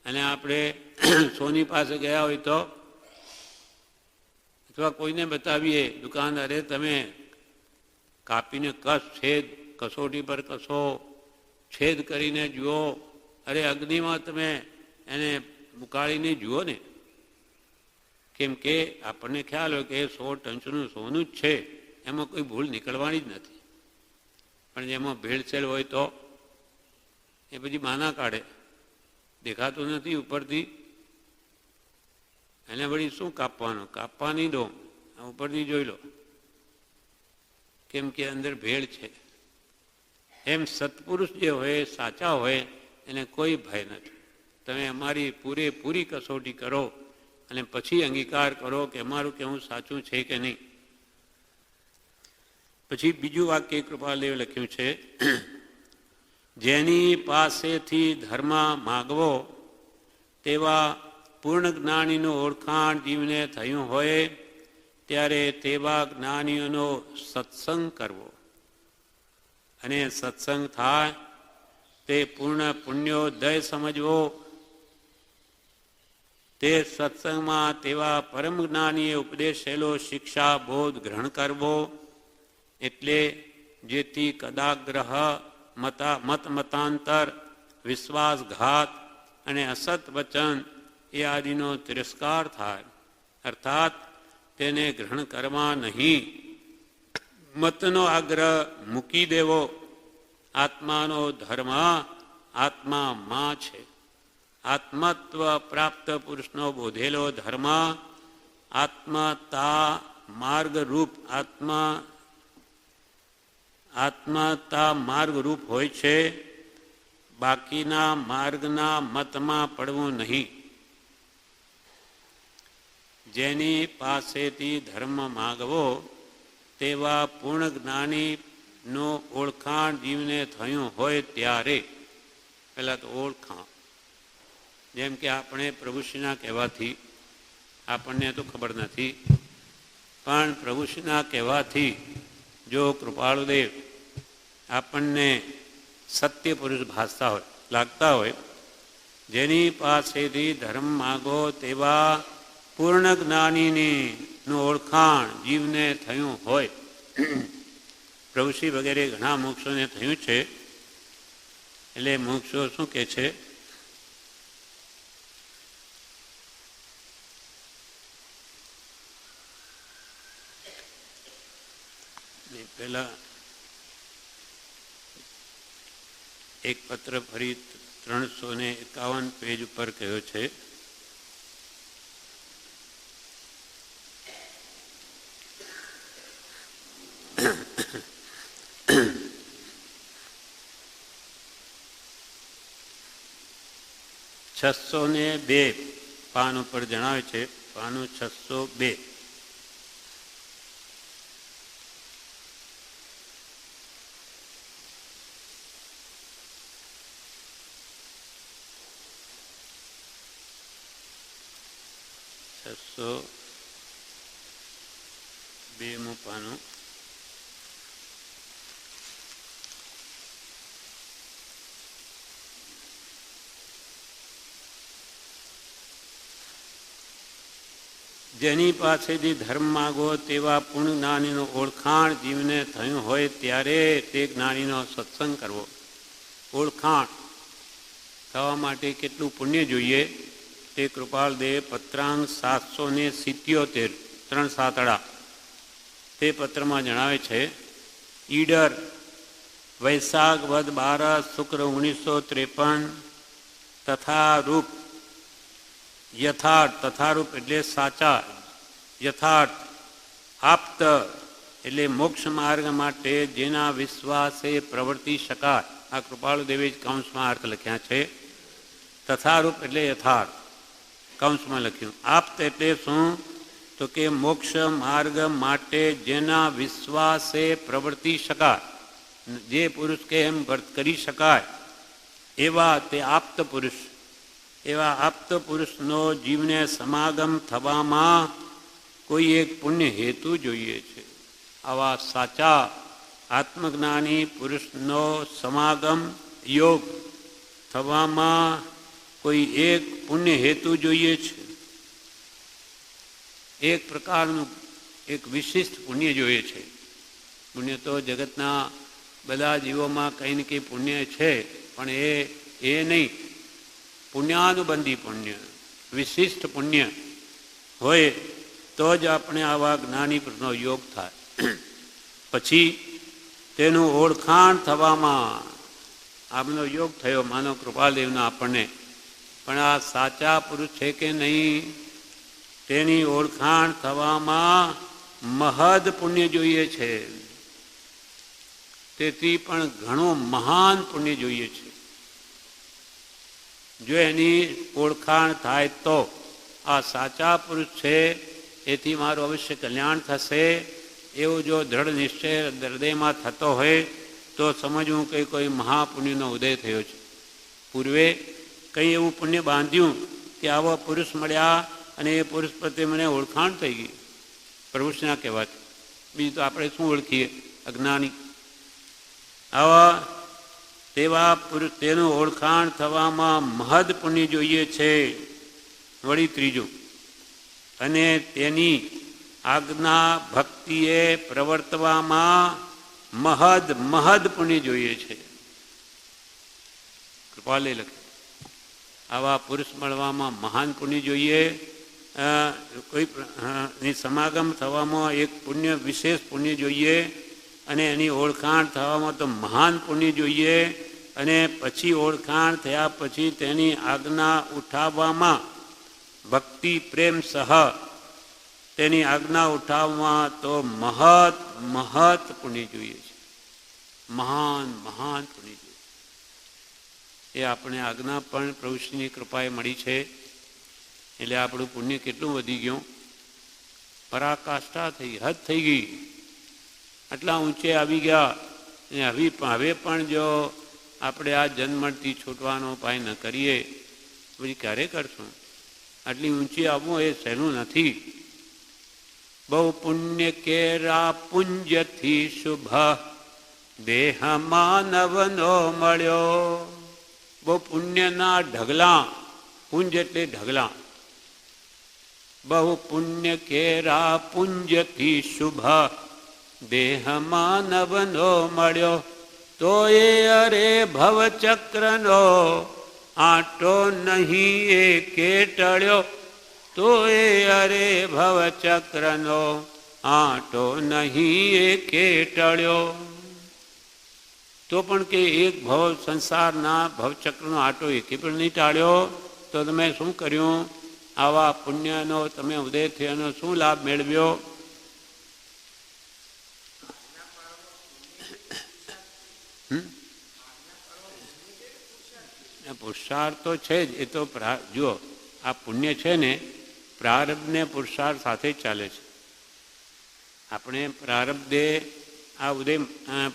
અને આપણે સોની પાસે ગયા હોય તો, અથવા કોઈને બતાવીએ દુકાનદારે, તમે કાપીને છેદ કસોટી પર કસો, છેદ કરીને જુઓ. અરે અગ્નિમાં તમે એને ઉકાળીને જુઓ ને, કેમ કે આપણને ખ્યાલ હોય કે 100 ટંચનું સોનું જ છે, એમાં કોઈ ભૂલ નીકળવાની જ નથી. પણ જેમાં ભેળસેળ હોય તો એ પછી બહાના કાઢે, દેખાતું નથી ઉપરથી, એને વળી શું કાપવાનું, કાપવા નહીં દો, ઉપરથી જોઈ લો, કેમ કે અંદર ભેળ છે. એમ સત્પુરુષ જે હોય, સાચા હોય, એને કોઈ ભય નથી. તમે અમારી પૂરેપૂરી કસોટી કરો અને પછી અંગીકાર કરો કે અમારું કહેવું સાચું છે કે નહીં. પછી બીજું વાક્ય કૃપાલદેવે લખ્યું છે, જેની પાસેથી ધર્મ માગવો તેવા પૂર્ણ જ્ઞાનીનું ઓળખાણ જીવને થયું હોય ત્યારે તેવા જ્ઞાનીઓનો સત્સંગ કરવો, અને સત્સંગ થાય તે પૂર્ણ પુણ્યોદય સમજવો. તે સત્સંગમાં તેવા પરમ જ્ઞાનીએ ઉપદેશેલો શિક્ષા બોધ ગ્રહણ કરવો, એટલે જેથી કદાગ્રહ મતાંતર, વિશ્વાસઘાત અને અસત વચન એ આદિનો તિરસ્કાર થાય, અર્થાત તેને ગ્રહણ કરવા નહીં. મતનો આગ્રહ મૂકી દેવો. આત્માનો ધર્મ આત્મામાં છે. આત્મત્વ પ્રાપ્ત પુરુષનો બોધેલો ધર્મ આત્મતા માર્ગરૂપ આત્મતા માર્ગરૂપ હોય છે. બાકીના માર્ગના મતમાં પડવું નહીં. જેની પાસેથી ધર્મ માગવો તેવા પૂર્ણ જ્ઞાનીનો ઓળખાણ જીવને થયું હોય ત્યારે, પહેલાં તો ઓળખાણ, જેમ કે આપણે પ્રભુશ્રીના કહેવાથી, આપણને તો ખબર નથી, પણ પ્રભુશ્રીના કહેવાથી જો કૃપાળુદેવ આપણને સત્ય પુરુષ ભાસતા હોય, લાગતા હોય, જેની પાસેથી ધર્મ માગો તેવા પૂર્ણ જ્ઞાનીનું ઓળખાણ જીવને થયું હોય. પ્રભુશ્રી વગેરે ઘણા મોક્ષોને થયું છે. એટલે મોક્ષો શું કહે છે? પહેલા એક પત્ર ફરી 351 પેજ ઉપર કહ્યો છે, $602 પાન ઉપર જણાવે છે, પાનું 602. બેમું પાનું. જેની પાસેથી ધર્મ માગો તેવા પૂર્ણ જ્ઞાનીનું ઓળખાણ જીવને થયું હોય ત્યારે તે જ્ઞાનીનો સત્સંગ કરવો. ઓળખાણ થવા માટે કેટલું પુણ્ય જોઈએ તે કૃપાલદેવ પત્રાંક 777 3 તે પત્રમાં જણાવે છે. ઈડર વૈશાખ વદ 12 શુક્ર 1953 તથારૂપ યથાર્થ, તથારૂપ એટલે સાચા, યથાર્થ આપ્ત એટલે મોક્ષ માર્ગ માટે જેના વિશ્વાસે પ્રવર્તી શકાય. આ કૃપાળુદેવે જ કૌંસમાં અર્થ લખ્યા છે. તથારૂપ એટલે યથાર્થ, કૌંસમાં લખ્યું. આપ્ત એટલે શું? તો કે મોક્ષ માર્ગ માટે જેના વિશ્વાસે પ્રવર્તી શકાય, જે પુરુષ કે એમ વર્ત કરી શકાય એવા તે આપ્ત પુરુષ. એવા આપ્ત પુરુષનો જીવને સમાગમ થવામાં કોઈ એક પુણ્ય હેતુ જોઈએ છે. આવા સાચા આત્મજ્ઞાની પુરુષનો સમાગમ યોગ થવામાં કોઈ એક પુણ્ય હેતુ જોઈએ છે. એક પ્રકારનું એક વિશિષ્ટ પુણ્ય જોઈએ છે. પુણ્ય તો જગતના બધા જીવોમાં કંઈ ને કંઈ પુણ્ય છે, પણ એ નહીં. પુણ્યાનુબંધી પુણ્ય, વિશિષ્ટ પુણ્ય હોય તો જ આપણે આવા જ્ઞાની પુરુષનો યોગ થાય. પછી તેનું ઓળખાણ થવામાં આપનો યોગ થયો માનો કૃપાદેવનો આપણને, પણ આ સાચા પુરુષ છે કે નહીં તેની ઓળખાણ થવામાં મહદ પુણ્ય જોઈએ છે. તેથી પણ ઘણું મહાન પુણ્ય જોઈએ છે. જો એની ઓળખાણ થાય તો આ સાચા પુરુષ છે, એથી મારું અવશ્ય કલ્યાણ થશે, એવું જો દ્રઢ નિશ્ચય હૃદયમાં થતો હોય તો સમજવું કે કોઈ મહાપુણ્યનો ઉદય થયો છે. પૂર્વે કંઈ એવું પુણ્ય બાંધ્યું કે આવો પુરુષ મળ્યા અને એ પુરુષ પ્રત્યે મને ઓળખાણ થઈ ગઈ પ્રભુશ્રીના કહેવાથી. બીજું તો આપણે શું ઓળખીએ, અજ્ઞાની. આવા તેવા પુરુષ તેનું ઓળખાણ થવામાં મહદ પુણ્ય જોઈએ છે. વળી ત્રીજું, અને તેની આજ્ઞા ભક્તિએ પ્રવર્તવામાં મહદ પુણ્ય જોઈએ છે. કૃપાલે લખે આવા પુરુષ મળવામાં મહાન પુણ્ય જોઈએ. કોઈ સમાગમ થવામાં એક પુણ્ય વિશેષ પુણ્ય જોઈએ, અને એની ઓળખાણ થવામાં તો મહાન પુણ્ય જોઈએ, અને પછી ઓળખાણ થયા પછી તેની આજ્ઞા ઉઠાવવામાં ભક્તિ પ્રેમ સહ તેની આજ્ઞા ઉઠાવવામાં તો મહત પુણ્ય જોઈએ છે. મહાન પુણ્ય જોઈએ. એ આપણે આજ્ઞા પણ પ્રભુશ્રીની કૃપાએ મળી છે, એટલે આપણું પુણ્ય કેટલું વધી ગયું, પરાકાષ્ઠા થઈ, હદ થઈ ગઈ, આટલા ઊંચે આવી ગયા. હવે પણ જો આપણે આ જન્મથી છૂટવાનો ઉપાય ન કરીએ પછી ક્યારે કરશું? આટલી ઊંચી આવવું એ સહેલું નથી. બહુ પુણ્ય કેરા પુંજથી શુભ દેહ માનવનો મળ્યો. બહુ પુણ્યના ઢગલા, પુંજ એટલે ઢગલા. બહુ પુણ્ય કેરા પુંજથી શુભ દેહ માનવનો મળ્યો. તો એ અરે ભવચક્રનો આંટો નહીં એ કેટળ્યો. તો એ અરે ભવચક્રનો આંટો નહીં એ કેટળ્યો. તો પણ કે એક ભવ સંસારના ભવચક્રનો આંટો એકે પણ નહીં ટાળ્યો. તો તમે શું કર્યું? આવા પુણ્યનો તમે ઉદય થયાનો શું લાભ મેળવ્યો? પુરુષાર્થ તો છે જ. એ તો જુઓ, આ પુણ્ય છે ને પ્રારબ્ધને પુરુષાર્થ સાથે જ ચાલે છે. આપણે પ્રારબ્ધે આ ઉદય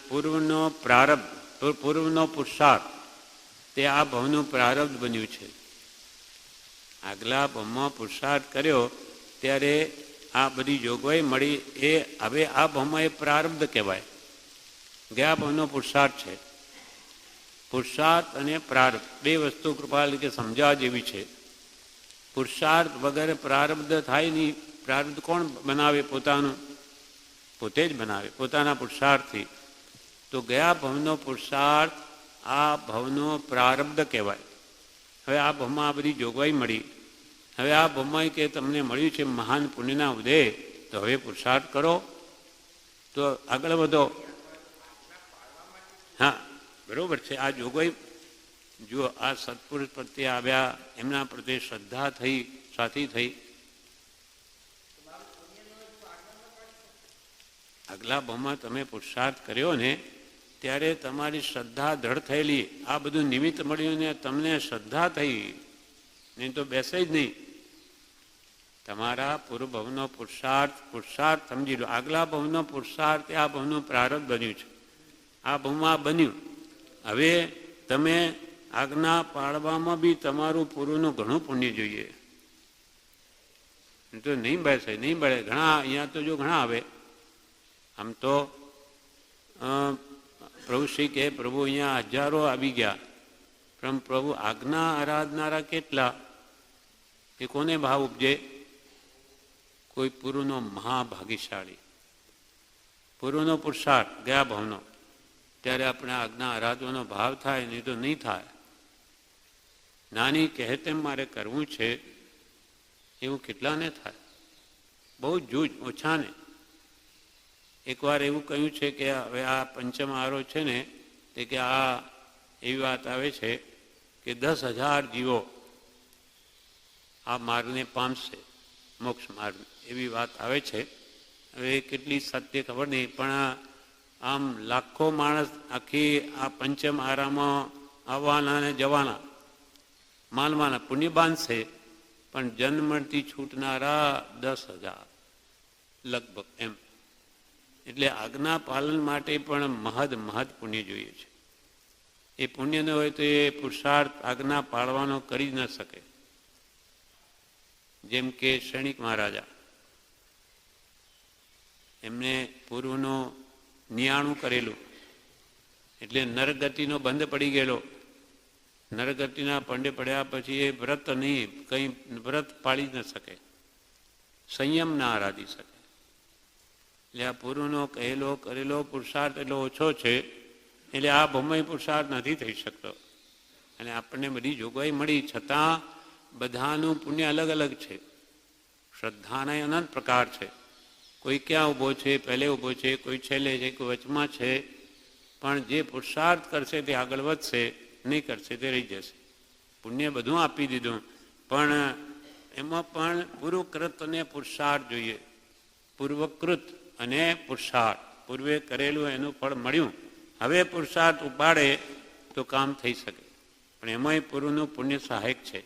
પૂર્વનો પુરુષાર્થ તે આ ભવનું પ્રારબ્ધ બન્યું છે. આગલા ભવમાં પુરુષાર્થ કર્યો ત્યારે આ બધી જોગવાઈ મળી. એ હવે આ ભવમાં એ પ્રારબ્ધ કહેવાય. ગયા ભવનો પુરુષાર્થ છે. પુરુષાર્થ અને પ્રારબ્ધ બે વસ્તુ કૃપા કે સમજાવવા જેવી છે. પુરુષાર્થ વગર પ્રારબ્ધ થાય નહીં. પ્રારબ્ધ કોણ બનાવે? પોતાનું, પોતે જ બનાવે પોતાના પુરુષાર્થથી. તો ગયા ભવનો પુરુષાર્થ આ ભવનો પ્રારબ્ધ કહેવાય. હવે આ ભવમાં આ બધી જોગવાઈ મળી. હવે આ ભવમાં કે તમને મળ્યું છે મહાન પુણ્યના ઉદય, તો હવે પુરુષાર્થ કરો, તો આગળ વધો. હા, બરોબર છે. આ જોગવાઈ જુઓ, આ સત્પુરુષ પ્રત્યે આવ્યા, એમના પ્રત્યે શ્રદ્ધા થઈ, સાથી થઈ. આગલા ભાવમાં તમે પુરુષાર્થ કર્યો ને ત્યારે તમારી શ્રદ્ધા દ્રઢ થયેલી. આ બધું નિમિત્ત મળ્યું ને તમને શ્રદ્ધા થઈ, નહીં તો બેસે જ નહીં. તમારા પૂર્વ ભવનો પુરુષાર્થ સમજી લો. આગલા ભવનો પુરુષાર્થ આ ભવનું પ્રારબ્ધ બન્યું છે. આ ભવમાં બન્યું. હવે તમે આજ્ઞા પાળવામાં બી તમારું પૂર્વનું ઘણું પુણ્ય જોઈએ. તો નહીં બેસે, નહીં મળે. ઘણા અહીંયા તો જો ઘણા આવે. આમ તો પ્રભુ શ્રી કહે પ્રભુ અહીંયા હજારો આવી ગયા, પણ પ્રભુ આજ્ઞા આરાધનારા કેટલા? એ કોને ભાવ ઉપજે? કોઈ પૂર્વનો મહાભાગ્યશાળી, પૂર્વનો પુરુષાર્થ ગયા ભાવનો, ત્યારે આપણે આજ્ઞા આરાધવાનો ભાવ થાય, નહીં તો નહીં થાય. નાની કહે તેમ મારે કરવું છે એવું કેટલાને થાય? બહુ જૂજ ઓછા ને. એકવાર એવું કહ્યું છે કે હવે આ પંચમ આરો છે ને તે કે આ એવી વાત આવે છે કે 10,000 જીવો આ માર્ગને પામશે, મોક્ષ માર્ગ, એવી વાત આવે છે. હવે કેટલી સત્ય ખબર નહીં, પણ આમ લાખો માણસ આખી આ પંચમ આરામાં આવવાના અને જવાના માનવાના પુણ્ય બાંધશે, પણ જન્મથી છૂટનારા 10,000 લગભગ એમ. એટલે આજ્ઞા પાલન માટે પણ મહદ પુણ્ય જોઈએ છે. એ પુણ્ય ન હોય તો એ પુરુષાર્થ આજ્ઞા પાળવાનો કરી ન શકે. જેમ કે શણિક મહારાજા, એમને પૂર્વનું નિયાણું કરેલું એટલે નરગતિનો બંધ પડી ગયેલો. નરગતિના પંડે પડ્યા પછી એ વ્રત નહીં, કંઈ વ્રત પાળી ન શકે, સંયમ ના આરાધી શકે. એટલે આ પૂર્વનો કહેલો કરેલો પુરુષાર્થ એટલો ઓછો છે, એટલે આ ભૌમિક પુરુષાર્થ નથી થઈ શકતો. અને આપણને બધી જોગવાઈ મળી છતાં બધાનું પુણ્ય અલગ અલગ છે. શ્રદ્ધાના અનંત પ્રકાર છે. કોઈ ક્યાં ઊભો છે, પહેલે ઊભો છે, કોઈ છેલ્લે છે, કોઈ વચમાં છે. પણ જે પુરુષાર્થ કરશે તે આગળ વધશે, નહીં કરશે તે રહી જશે. પુણ્ય બધું આપી દીધું, પણ એમાં પણ પૂર્વકૃત અને પુરુષાર્થ જોઈએ. પૂર્વકૃત અને પુરુષાર્થ, પૂર્વે કરેલું એનું ફળ મળ્યું, હવે પુરુષાર્થ ઉપાડે તો કામ થઈ શકે. પણ એમાંય પૂર્વનું પુણ્ય સહાયક છે.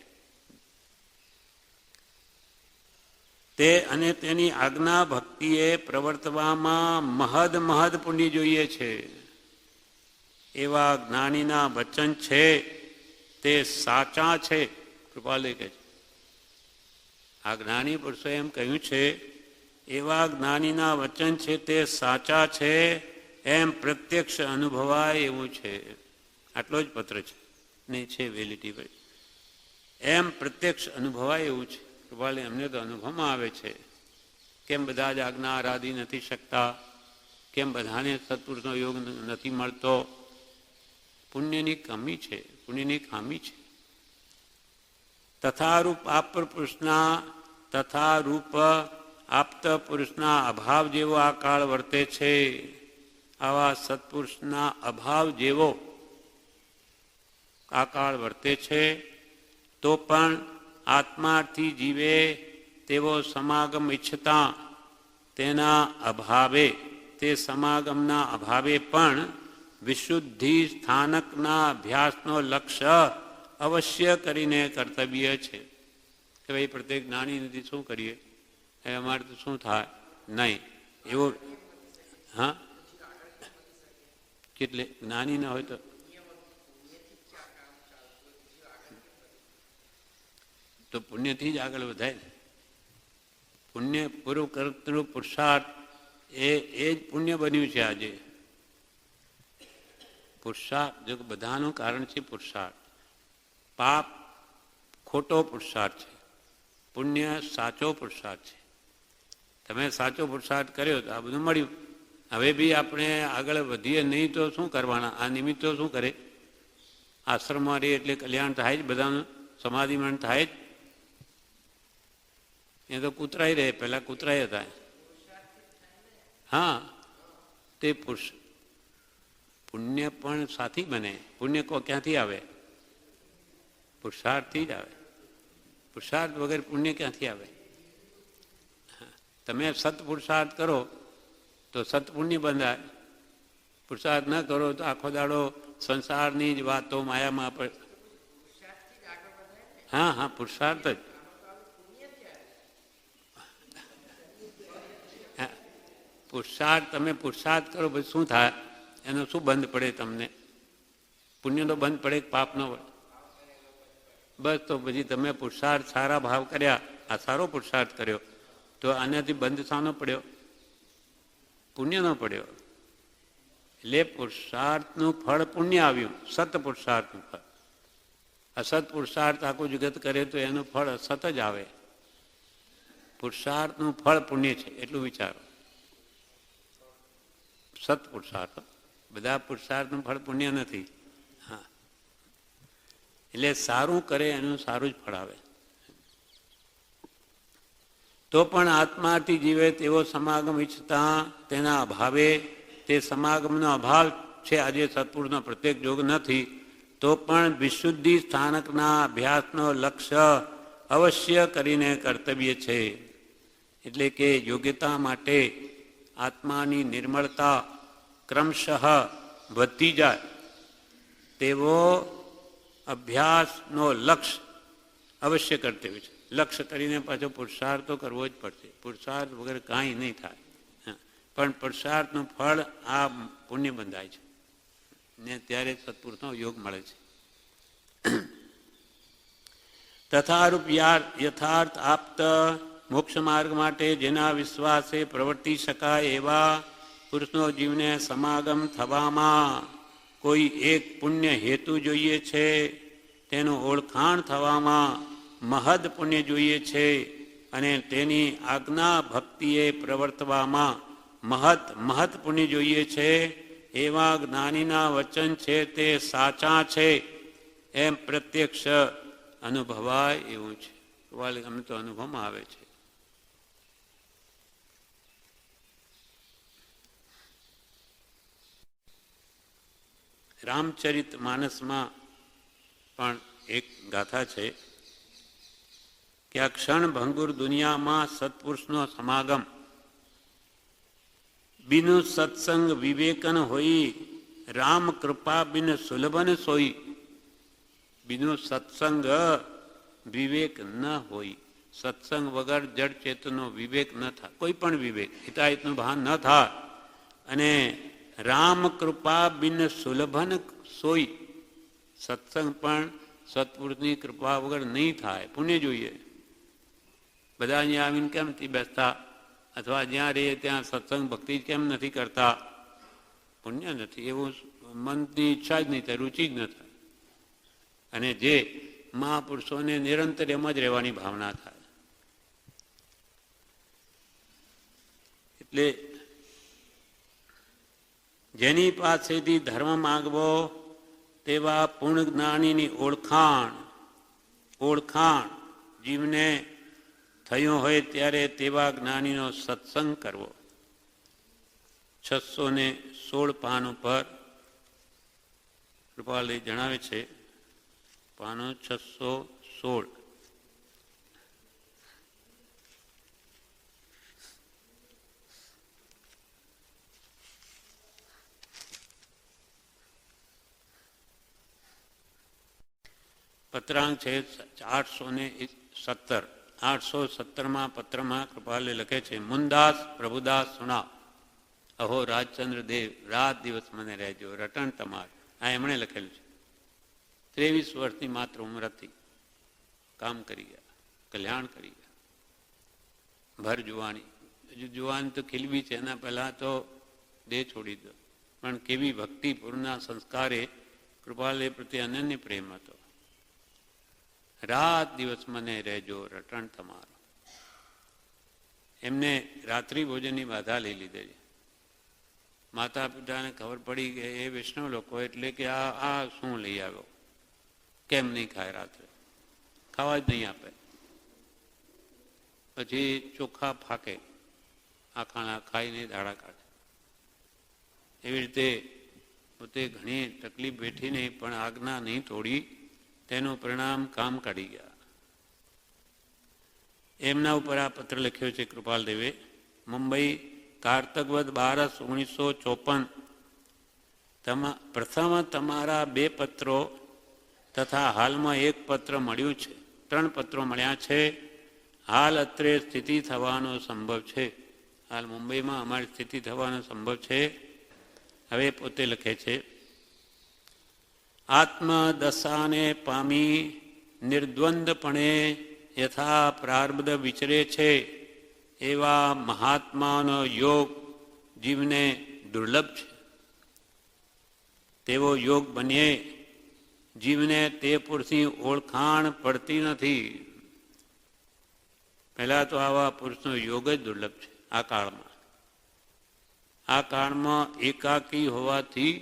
તે અને તેની આજ્ઞા ભક્તિએ પ્રવર્તવામાં મહદ પુણ્ય જોઈએ છે. એવા જ્ઞાનીના વચન છે તે સાચા છે. કૃપાલય કહે છે, આ જ્ઞાની પુરુષોએ એમ કહ્યું છે, એવા જ્ઞાનીના વચન છે તે સાચા છે, એમ પ્રત્યક્ષ અનુભવાય એવું છે. આટલો જ પત્ર છે, નહીં છે વેલિટી પર. એમ પ્રત્યક્ષ અનુભવાય એવું છે. કૃપાલય અમને તો અનુભવમાં આવે છે. કેમ બધા જ આજ્ઞા આરાધી નથી શકતા? કેમ બધાને સત્પુરુષનો યોગ નથી મળતો? પુણ્યની કમી છે, પુણ્યની ખામી છે. તથારૂપ આપ્ત પુરુષના અભાવ જેવો આ કાળ વર્તે છે. આવા સત્પુરુષના અભાવ જેવો આ કાળ વર્તે છે. તો પણ આત્માથી જીવે તેવો સમાગમ ઈચ્છતા તેના અભાવે, તે સમાગમના અભાવે પણ વિશુદ્ધિ સ્થાનકના અભ્યાસનો લક્ષ્ય અવશ્ય કરીને કર્તવ્ય છે. કે ભાઈ પ્રત્યેક જ્ઞાની નથી, શું કરીએ? એ અમારે તો શું થાય? નહીં એવું. હા, કેટલે જ્ઞાની ના હોય તો પુણ્યથી જ આગળ વધાય. પુણ્ય પૂરું કરતું પુરુષાર્થ એ જ પુણ્ય બન્યું છે આજે. પુરુષાર્થ જો બધાનું કારણ છે પુરુષાર્થ. પાપ ખોટો પુરુષાર્થ છે, પુણ્ય સાચો પુરુષાર્થ છે. તમે સાચો પુરુષાર્થ કર્યો તો આ બધું મળ્યું. હવે બી આપણે આગળ વધીએ નહીં તો શું કરવાના? આ નિમિત્તો શું કરે? આશ્રમમાં રહે એટલે કલ્યાણ થાય જ, બધાનું સમાધિમણ થાય જ. એ તો કૂતરાય રહે, પહેલાં કૂતરાય હતા. હા, તે પુણ્ય પણ સાથી બને. પુણ્ય ક્યાંથી આવે? પુરુષાર્થથી જ આવે. પુરુષાર્થ વગર પુણ્ય ક્યાંથી આવે? તમે સત્પુરુષાર્થ કરો તો સત્પુણ્ય બંધાય. પુરુષાર્થ ન કરો તો આખો દાડો સંસારની જ વાતો માયામાં પડે. હા, પુરુષાર્થ જ. પુરુષાર્થ તમે પુરુષાર્થ કરો પછી શું થાય? એનો શું બંધ પડે તમને? પુણ્યનો બંધ પડે કે પાપનો? બસ તો પછી તમે પુરુષાર્થ સારા ભાવ કર્યા, આ સારો પુરુષાર્થ કર્યો, તો આનાથી બંધ શાનો પડ્યો? પુણ્યનો પડ્યો. એટલે પુરુષાર્થનું ફળ પુણ્ય આવ્યું, સત પુરુષાર્થનું ફળ. અસત પુરુષાર્થ આખું જગત કરે તો એનું ફળ અસત જ આવે. પુરુષાર્થનું ફળ પુણ્ય છે એટલું વિચારો. સત પુરુષાર્થ, બધા પુરુષાર્થનું ફળ પુણ્ય નથી. હા, એટલે સારું કરે એનું સારું જ ફળ આવે. તો તો પણ આત્માથી જીવે તેવો સમાગમ ઈચ્છતા તેના અભાવે, તે સમાગમનો અભાવ છે આજે સત્પુરુષનો પ્રત્યેક યોગ નથી, તો પણ વિશુદ્ધિ સ્થાનકના અભ્યાસનો લક્ષ્ય અવશ્ય કરીને કર્તવ્ય છે. એટલે કે યોગ્યતા માટે આત્માની નિર્મળતા ક્રમશઃ વધતી જાય તેવો અભ્યાસનો લક્ષ્ય અવશ્ય કર્તવ્ય છે. લક્ષ્ય કરીને પાછો પુરુષાર્થ તો કરવો જ પડશે. પુરુષાર્થ વગર કાંઈ નહીં થાય. પણ પુરુષાર્થનું ફળ આ પુણ્ય બંધાય છે ને ત્યારે સત્પુરુષનો યોગ મળે છે. તથારૂપ યથાર્થ આપ્ત મોક્ષ માર્ગ માટે જેના વિશ્વાસે પ્રવર્તી શકાય એવા પુરુષનો જીવને સમાગમ થવામાં કોઈ એક પુણ્ય હેતુ જોઈએ છે, તેનું ઓળખાણ થવામાં મહદ પુણ્ય જોઈએ છે, અને તેની આજ્ઞા ભક્તિએ પ્રવર્તવામાં મહત પુણ્ય જોઈએ છે. એવા જ્ઞાનીના વચન છે તે સાચા છે એમ પ્રત્યક્ષ અનુભવાય એવું છે. અમે તો અનુભવમાં આવે છે. રામચરિત માનસમાં પણ એક ગાથા છે કે આ ક્ષણ ભંગુર દુનિયામાં સત્પુરુષનો સમાગમ બિનુ સત્સંગ વિવેકન હોઈ, રામ કૃપા બિન સુલભન સોઈ. બિનુ સત્સંગ વિવેક ન હોય. સત્સંગ વગર જડ ચેતનનો વિવેક ન થાય, કોઈ પણ વિવેક હિતાહિતનું ભાન ન થાય. અને રામ કૃપા બિન સુલભન સોઈ. સત્સંગ પણ સત્પુરુષની કૃપા વગર નહીં થાય. પુણ્ય જોઈએ. બધા અહીંયા આવીને કેમ નથી બેસતા, અથવા જ્યાં રહીએ ત્યાં સત્સંગ ભક્તિ કેમ નથી કરતા? પુણ્ય નથી. એવું મનની ઈચ્છા જ નહીં થાય, રુચિ જ ન થાય. અને જે મહાપુરુષોને નિરંતર એમ જ રહેવાની ભાવના થાય. એટલે જેની પાસેથી ધર્મ માગવો તેવા પૂર્ણ જ્ઞાનીની ઓળખાણ જીવને થયું હોય ત્યારે તેવા જ્ઞાનીનો સત્સંગ કરવો. 616 પાન ઉપર કૃપાલય જણાવે છે, પાનો 616. પત્રાંક છે 817. 817માં પત્રમાં કૃપાલય લખે છે, મુંદાસ પ્રભુદાસ સુના અહો રાજચંદ્ર દેવ, રાત દિવસ મને રહેજો રટણ તમાર. આ એમણે લખેલું છે. 23 વર્ષની માત્ર ઉંમર હતી, કામ કરી ગયા, કલ્યાણ કરી ગયા. ભર જુવાની, હજુ જુવાની તો ખીલવી છે, એના પહેલાં તો દેહ છોડી દો. પણ કેવી ભક્તિપૂર્ણના સંસ્કારે કૃપાલય પ્રત્યે અનન્ય પ્રેમ હતો. રાત દિવસ મને રહેજો રટણ તમારો. એમને રાત્રિ ભોજનની બાધા લઈ લીધેલી. માતા પિતાને ખબર પડી કે એ વૈષ્ણવ લોકો, એટલે કે આ શું લઈ આવ્યો, કેમ નહીં ખાય રાત્રે, ખાવા જ નહીં આપે. પછી ચોખ્ખા ફાકે, આ ખાણા ખાઈને દાડા કાઢે. એવી રીતે પોતે ઘણી તકલીફ બેઠીને પણ આજ્ઞા નહીં તોડી, તેનું પરિણામ કામ કાઢી ગયા. એમના ઉપર આ પત્ર લખ્યો છે કૃપાલદેવે. મુંબઈ, કારતકવદ 12/1954. પ્રથમ તમારા 2 પત્રો તથા હાલમાં 1 પત્ર મળ્યું છે. 3 પત્રો મળ્યા છે. હાલ અત્રે સ્થિતિ થવાનો સંભવ છે. હાલ મુંબઈમાં અમારી સ્થિતિ થવાનો સંભવ છે. હવે પોતે લખે છે, આત્મદશાને પામી નિર્દ્વંદપણે યથા પ્રારબ્ધ વિચરે છે એવા મહાત્માનો યોગ જીવને દુર્લભ છે. તેવો યોગ બને જીવને તે પુરુષની ઓળખાણ પડતી નથી. પહેલાં તો આવા પુરુષનો યોગ જ દુર્લભ છે આ કાળમાં. આ કાળમાં એકાકી હોવાથી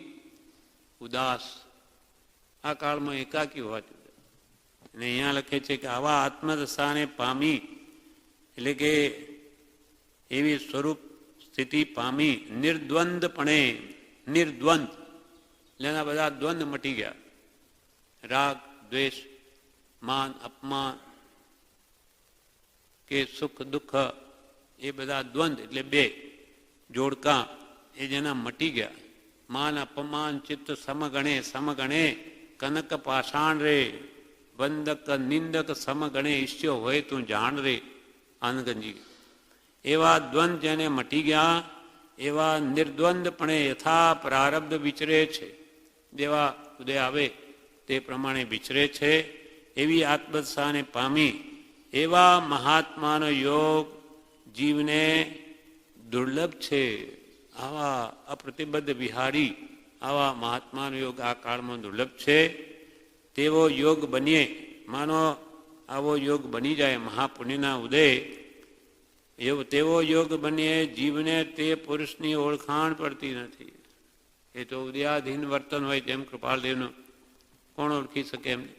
ઉદાસ, આ કાળમાં એકાકી હોવાથી. અને અહીંયા લખે છે કે આવા આત્મદશાને પામી એટલે કે એવી સ્વરૂપ સ્થિતિ પામી નિર્દ્વંદપણે. નિર્દ્વંદ એટલે એના બધા દ્વંદ મટી ગયા. રાગ દ્વેષ, માન અપમાન કે સુખ દુઃખ, એ બધા દ્વંદ એટલે બે જોડકા, એ જેના મટી ગયા. માન અપમાન ચિત્ત સમગણે. સમગણે કનક પાષાણ રે, વંદક નિંદક સમગણે ઈશ્યો હોય તું જાણ રે. આનંદજી એવા દ્વંદ જેને મટી ગયા, એવા નિર્દ્વંદપણે યથા પ્રારબ્ધ વિચરે છે. જેવા ઉદય આવે તે પ્રમાણે વિચરે છે, એવી આત્મદશાને પામી એવા મહાત્માનો યોગ જીવને દુર્લભ છે. આવા અપ્રતિબદ્ધ વિહારી આવા મહાત્માનો યોગ આ કાળમાં દુર્લભ છે. તેવો યોગ બનીએ. માનો આવો યોગ બની જાય મહાપુણ્યના ઉદય, તેવો યોગ બનીએ જીવને તે પુરુષની ઓળખાણ પડતી નથી. એ તો ઉદયાધીન વર્તન હોય, જેમ કૃપાલદેવનું, કોણ ઓળખી શકે એમને?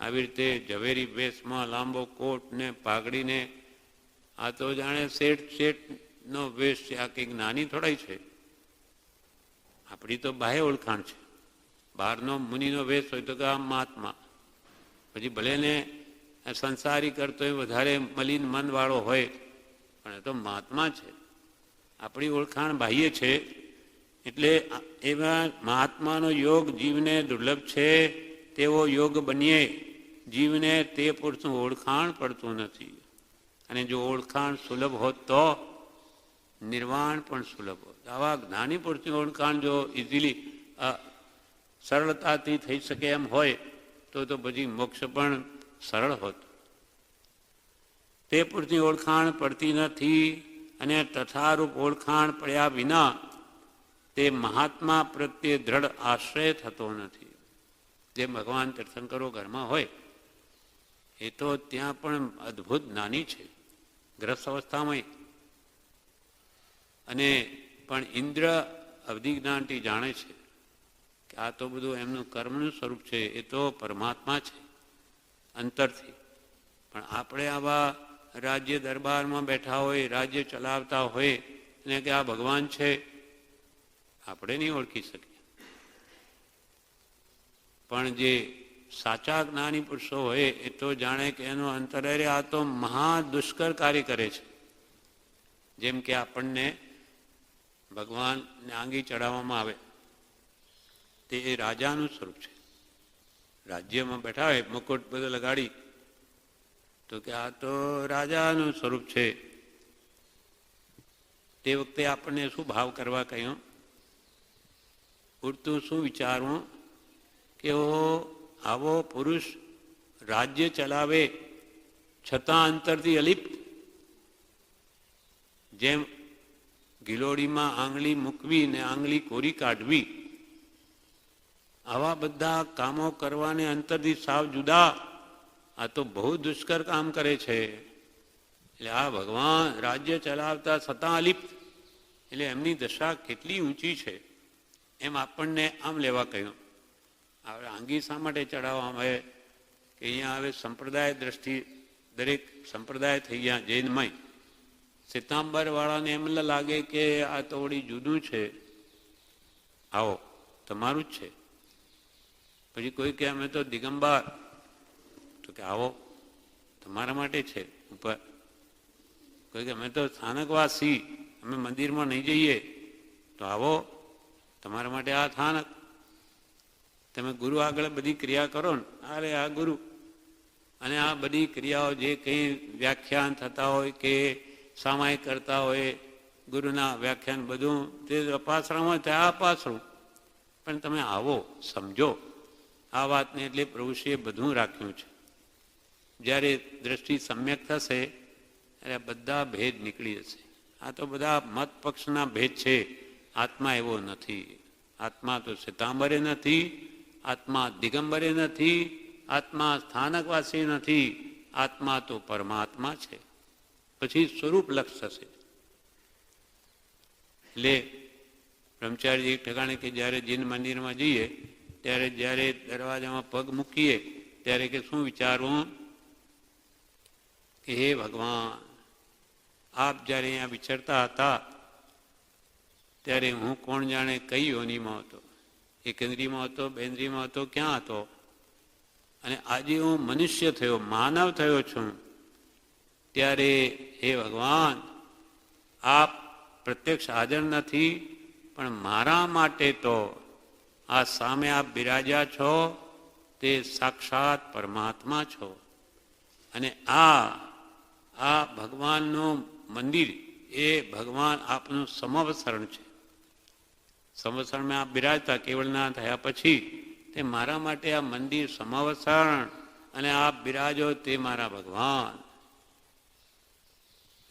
આવી રીતે ઝવેરી વેશમાં લાંબો કોટ ને પાઘડીને, આ તો જાણે શેઠનો વેશ છે. આ કંઈક નાની થોડાઈ છે. આપણી તો બાહ્ય ઓળખાણ છે. બહારનો મુનિનો વેશ હોય તો કે આ મહાત્મા, પછી ભલે ને સંસારી કરતો એ વધારે મલિન મનવાળો હોય, પણ એ તો મહાત્મા છે. આપણી ઓળખાણ બાહ્ય છે. એટલે એવા મહાત્માનો યોગ જીવને દુર્લભ છે. તેવો યોગ બનીએ જીવને તે પુરુષનું ઓળખાણ પડતું નથી. અને જો ઓળખાણ સુલભ હોત તો નિર્વાણ પણ સુલભ હોત. આવા જ્ઞાની પુરુષની ઓળખાણ જો ઇઝીલી સરળતાથી થઈ શકે એમ હોય તો પછી મોક્ષ પણ સરળ હોત. તે પુરુષની ઓળખાણ પડતી નથી. અને તથારૂપ ઓળખાણ પડ્યા વિના તે મહાત્મા પ્રત્યે દ્રઢ આશ્રય થતો નથી. જે ભગવાન તીર્થંકરો ઘરમાં હોય એ તો ત્યાં પણ અદ્ભુત જ્ઞાની છે ગ્રસ્ત અવસ્થામાં, અને પણ ઇન્દ્ર અવધિજ્ઞાનથી જાણે છે કે આ તો બધું એમનું કર્મનું સ્વરૂપ છે. એ તો પરમાત્મા છે અંતરથી. પણ આપણે આવા રાજ્ય દરબારમાં બેઠા હોય, રાજ્ય ચલાવતા હોય, અને કે આ ભગવાન છે, આપણે નહીં ઓળખી શકીએ. પણ જે સાચા જ્ઞાની પુરુષો હોય એ તો જાણે કે એનો અંતરે આ તો મહા દુષ્કર કાર્ય કરે છે. જેમ કે આપણને ભગવાનને આંગી ચડાવવામાં આવે તે એ રાજાનું સ્વરૂપ છે. રાજ્યમાં બેઠા હોય, મુકુટ બધો લગાડી, તો કે આ તો રાજાનું સ્વરૂપ છે. તે વખતે આપણને શું ભાવ કરવા કહ્યું? ઉડતું શું વિચારવું કે આવો પુરુષ રાજ્ય ચલાવે છતાં અંતરથી અલિપ્ત, જેમ ગિલોડીમાં આંગળી મૂકવી ને આંગળી કોરી કાઢવી, આવા બધા કામો કરવાને અંતરથી સાવ જુદા. આ તો બહુ દુષ્કર કામ કરે છે. એટલે આ ભગવાન રાજ્ય ચલાવતા છતાં અલિપ્ત, એટલે એમની દશા કેટલી ઊંચી છે એમ આપણને આમ લેવા કહ્યું. હવે આંગી શા માટે ચડાવવામાં આવે કે અહીંયા હવે સંપ્રદાય દ્રષ્ટિ, દરેક સંપ્રદાય થઈ ગયા જૈનમય. સિતાંબરવાળાને એમ લાગે કે આ તો વળી જુદું છે, આવો તમારું જ છે. પછી કોઈ કે અમે તો દિગંબર, તો કે આવો તમારા માટે છે ઉપર. કોઈ કે અમે તો સ્થાનકવાસી, અમે મંદિરમાં નહીં જઈએ, તો આવો તમારા માટે આ સ્થાનક. તમે ગુરુ આગળ બધી ક્રિયા કરો ને, અરે આ ગુરુ. અને આ બધી ક્રિયાઓ જે કંઈ વ્યાખ્યાન થતા હોય કે સામાયિક કરતા હોય, ગુરુના વ્યાખ્યાન બધું તે અપાશ્રમ હોય ત્યાં અપાશ્રમ. પણ તમે આવો, સમજો આ વાતને. એટલે પ્રભુશ્રીએ બધું રાખ્યું છે. જ્યારે દ્રષ્ટિ સમ્યક થશે ત્યારે બધા ભેદ નીકળી જશે. આ તો બધા મત પક્ષના ભેદ છે. આત્મા એવો નથી. આત્મા તો સિતાંબરે નથી, આત્મા દિગંબરે નથી, આત્મા સ્થાનકવાસી નથી, આત્મા તો પરમાત્મા છે. પછી સ્વરૂપ લક્ષ થશે. એટલે બ્રહ્મચારી એક ઠેકાણે કે જ્યારે જીન મંદિરમાં જઈએ ત્યારે જ્યારે દરવાજામાં પગ મૂકીએ ત્યારે કે શું વિચારવું કે હે ભગવાન, આપ જ્યારે અહીંયા વિચરતા હતા ત્યારે હું કોણ જાણે કઈ યોનિમાં હતો, એકેન્દ્રીયમાં હતો, બેન્દ્રીયમાં હતો, ક્યાં હતો. અને આજે હું મનુષ્ય થયો, માનવ થયો છું. ત્યારે હે ભગવાન, આપ પ્રત્યક્ષ હાજર નથી, પણ મારા માટે તો આ સામે આપ બિરાજ્યા છો તે સાક્ષાત પરમાત્મા છો. અને આ ભગવાનનું મંદિર એ ભગવાન આપનું સમવસરણ છે. સમવસરણમાં આપ બિરાજતા કેવળના થયા પછી તે મારા માટે આ મંદિર સમવસરણ, અને આપ બિરાજો તે મારા ભગવાન.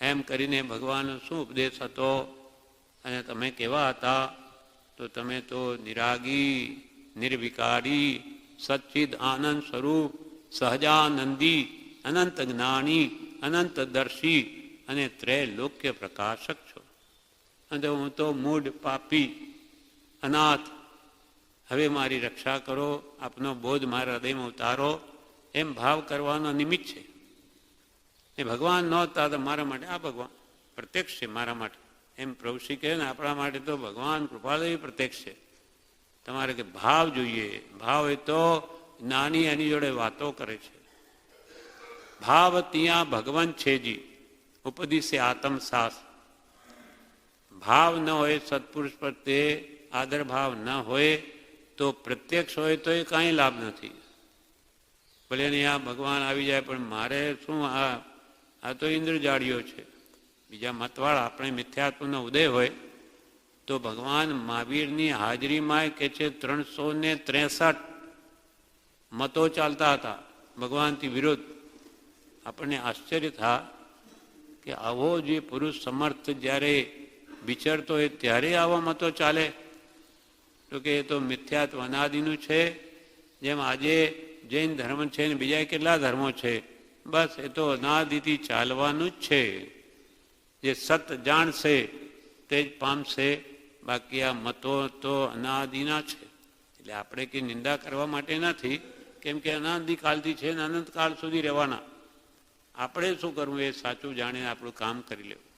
એમ કરીને ભગવાનનો શું ઉપદેશ હતો, અને તમે કેવા હતા? તો તમે તો નિરાગી, નિર્વિકારી, સચ્ચિદ આનંદ સ્વરૂપ, સહજાનંદી, અનંત જ્ઞાની, અનંત દર્શી અને ત્રૈલોક્ય પ્રકાશક છો. અને હું તો મૂઢ, પાપી, અનાથ, હવે મારી રક્ષા કરો, આપનો બોધ મારા હૃદયમાં ઉતારો, એમ ભાવ કરવાનો નિમિત્ત છે. એ ભગવાન નહોતા તો મારા માટે આ ભગવાન પ્રત્યક્ષ છે મારા માટે. એમ પ્રભુશ્રી કહે ને, આપણા માટે તો ભગવાન કૃપાલય પ્રત્યક્ષ છે. તમારે કે ભાવ જોઈએ. ભાવ એ તો નાની એની જોડે વાતો કરે છે. ભાવ ત્યાં ભગવાન છે જી, ઉપદિશે આત્મ સાસ. ભાવ ન હોય સત્પુરુષ પ્રત્યે, આદર ભાવ ન હોય તો પ્રત્યક્ષ હોય તો એ કાંઈ લાભ નથી. ભલે નહીં આ ભગવાન આવી જાય, પણ મારે શું, આ તો ઇન્દ્રજાળીઓ છે. બીજા મતવાળા આપણે મિથ્યાત્વનો ઉદય હોય તો ભગવાન મહાવીરની હાજરીમાં કે છે 363 મતો ચાલતા હતા ભગવાનથી વિરોધ. આપણને આશ્ચર્ય થાય કે આવો જે પુરુષ સમર્થ જ્યારે વિચરતો હોય ત્યારે આવા મતો ચાલે. તો કે એ તો મિથ્યાત્વ અનાદિનું છે. જેમ આજે જૈન ધર્મ છે ને બીજા કેટલા ધર્મો છે, બસ એ તો અનાદિથી ચાલવાનું જ છે. જે સત જાણશે તે જ પામશે. બાકી આ મતો તો અનાદિના છે. એટલે આપણે કે નિંદા કરવા માટે નથી, કેમ કે અનાદિકાળથી છે ને અનંતકાળ સુધી રહેવાના. આપણે શું કરવું એ સાચું જાણીને આપણું કામ કરી લેવું.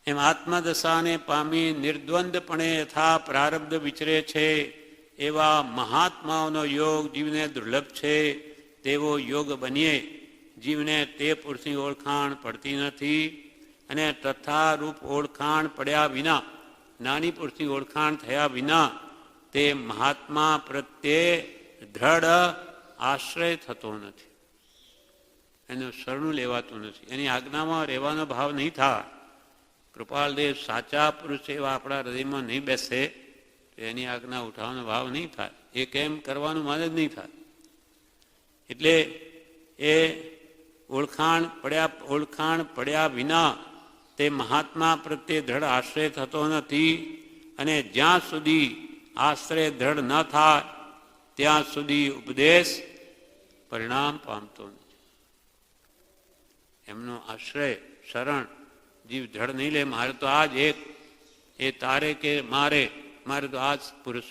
એમ આત્મદશાને પામી નિર્દ્વંદપણે યથા પ્રારબ્ધ વિચરે છે, એવા મહાત્માઓનો યોગ જીવને દુર્લભ છે. તેવો યોગ બનીએ જીવને તે પુરુષની ઓળખાણ પડતી નથી. અને તથા રૂપ ઓળખાણ પડ્યા વિના, નાની પુરુષની ઓળખાણ થયા વિના તે મહાત્મા પ્રત્યે દ્રઢ આશ્રય થતો નથી. એનું શરણું લેવાતું નથી. એની આજ્ઞામાં રહેવાનો ભાવ નહીં થાય. કૃપાલદેવ સાચા પુરુષ એવા આપણા હૃદયમાં નહીં બેસે તો એની આજ્ઞા ઉઠાવવાનો ભાવ નહીં થાય. એ કેમ કરવાનું મન જ નહીં થાય. એટલે એ ઓળખાણ પડ્યા વિના તે મહાત્મા પ્રત્યે દ્રઢ આશ્રય થતો નથી. અને જ્યાં સુધી આશ્રય દ્રઢ ન થાય ત્યાં સુધી ઉપદેશ પરિણામ પામતો નથી. એમનો આશ્રય શરણ જીવ દ્રઢ નહીં લે. મારે તો આ જ એક, એ તારે કે મારે તો આ જ પુરુષ,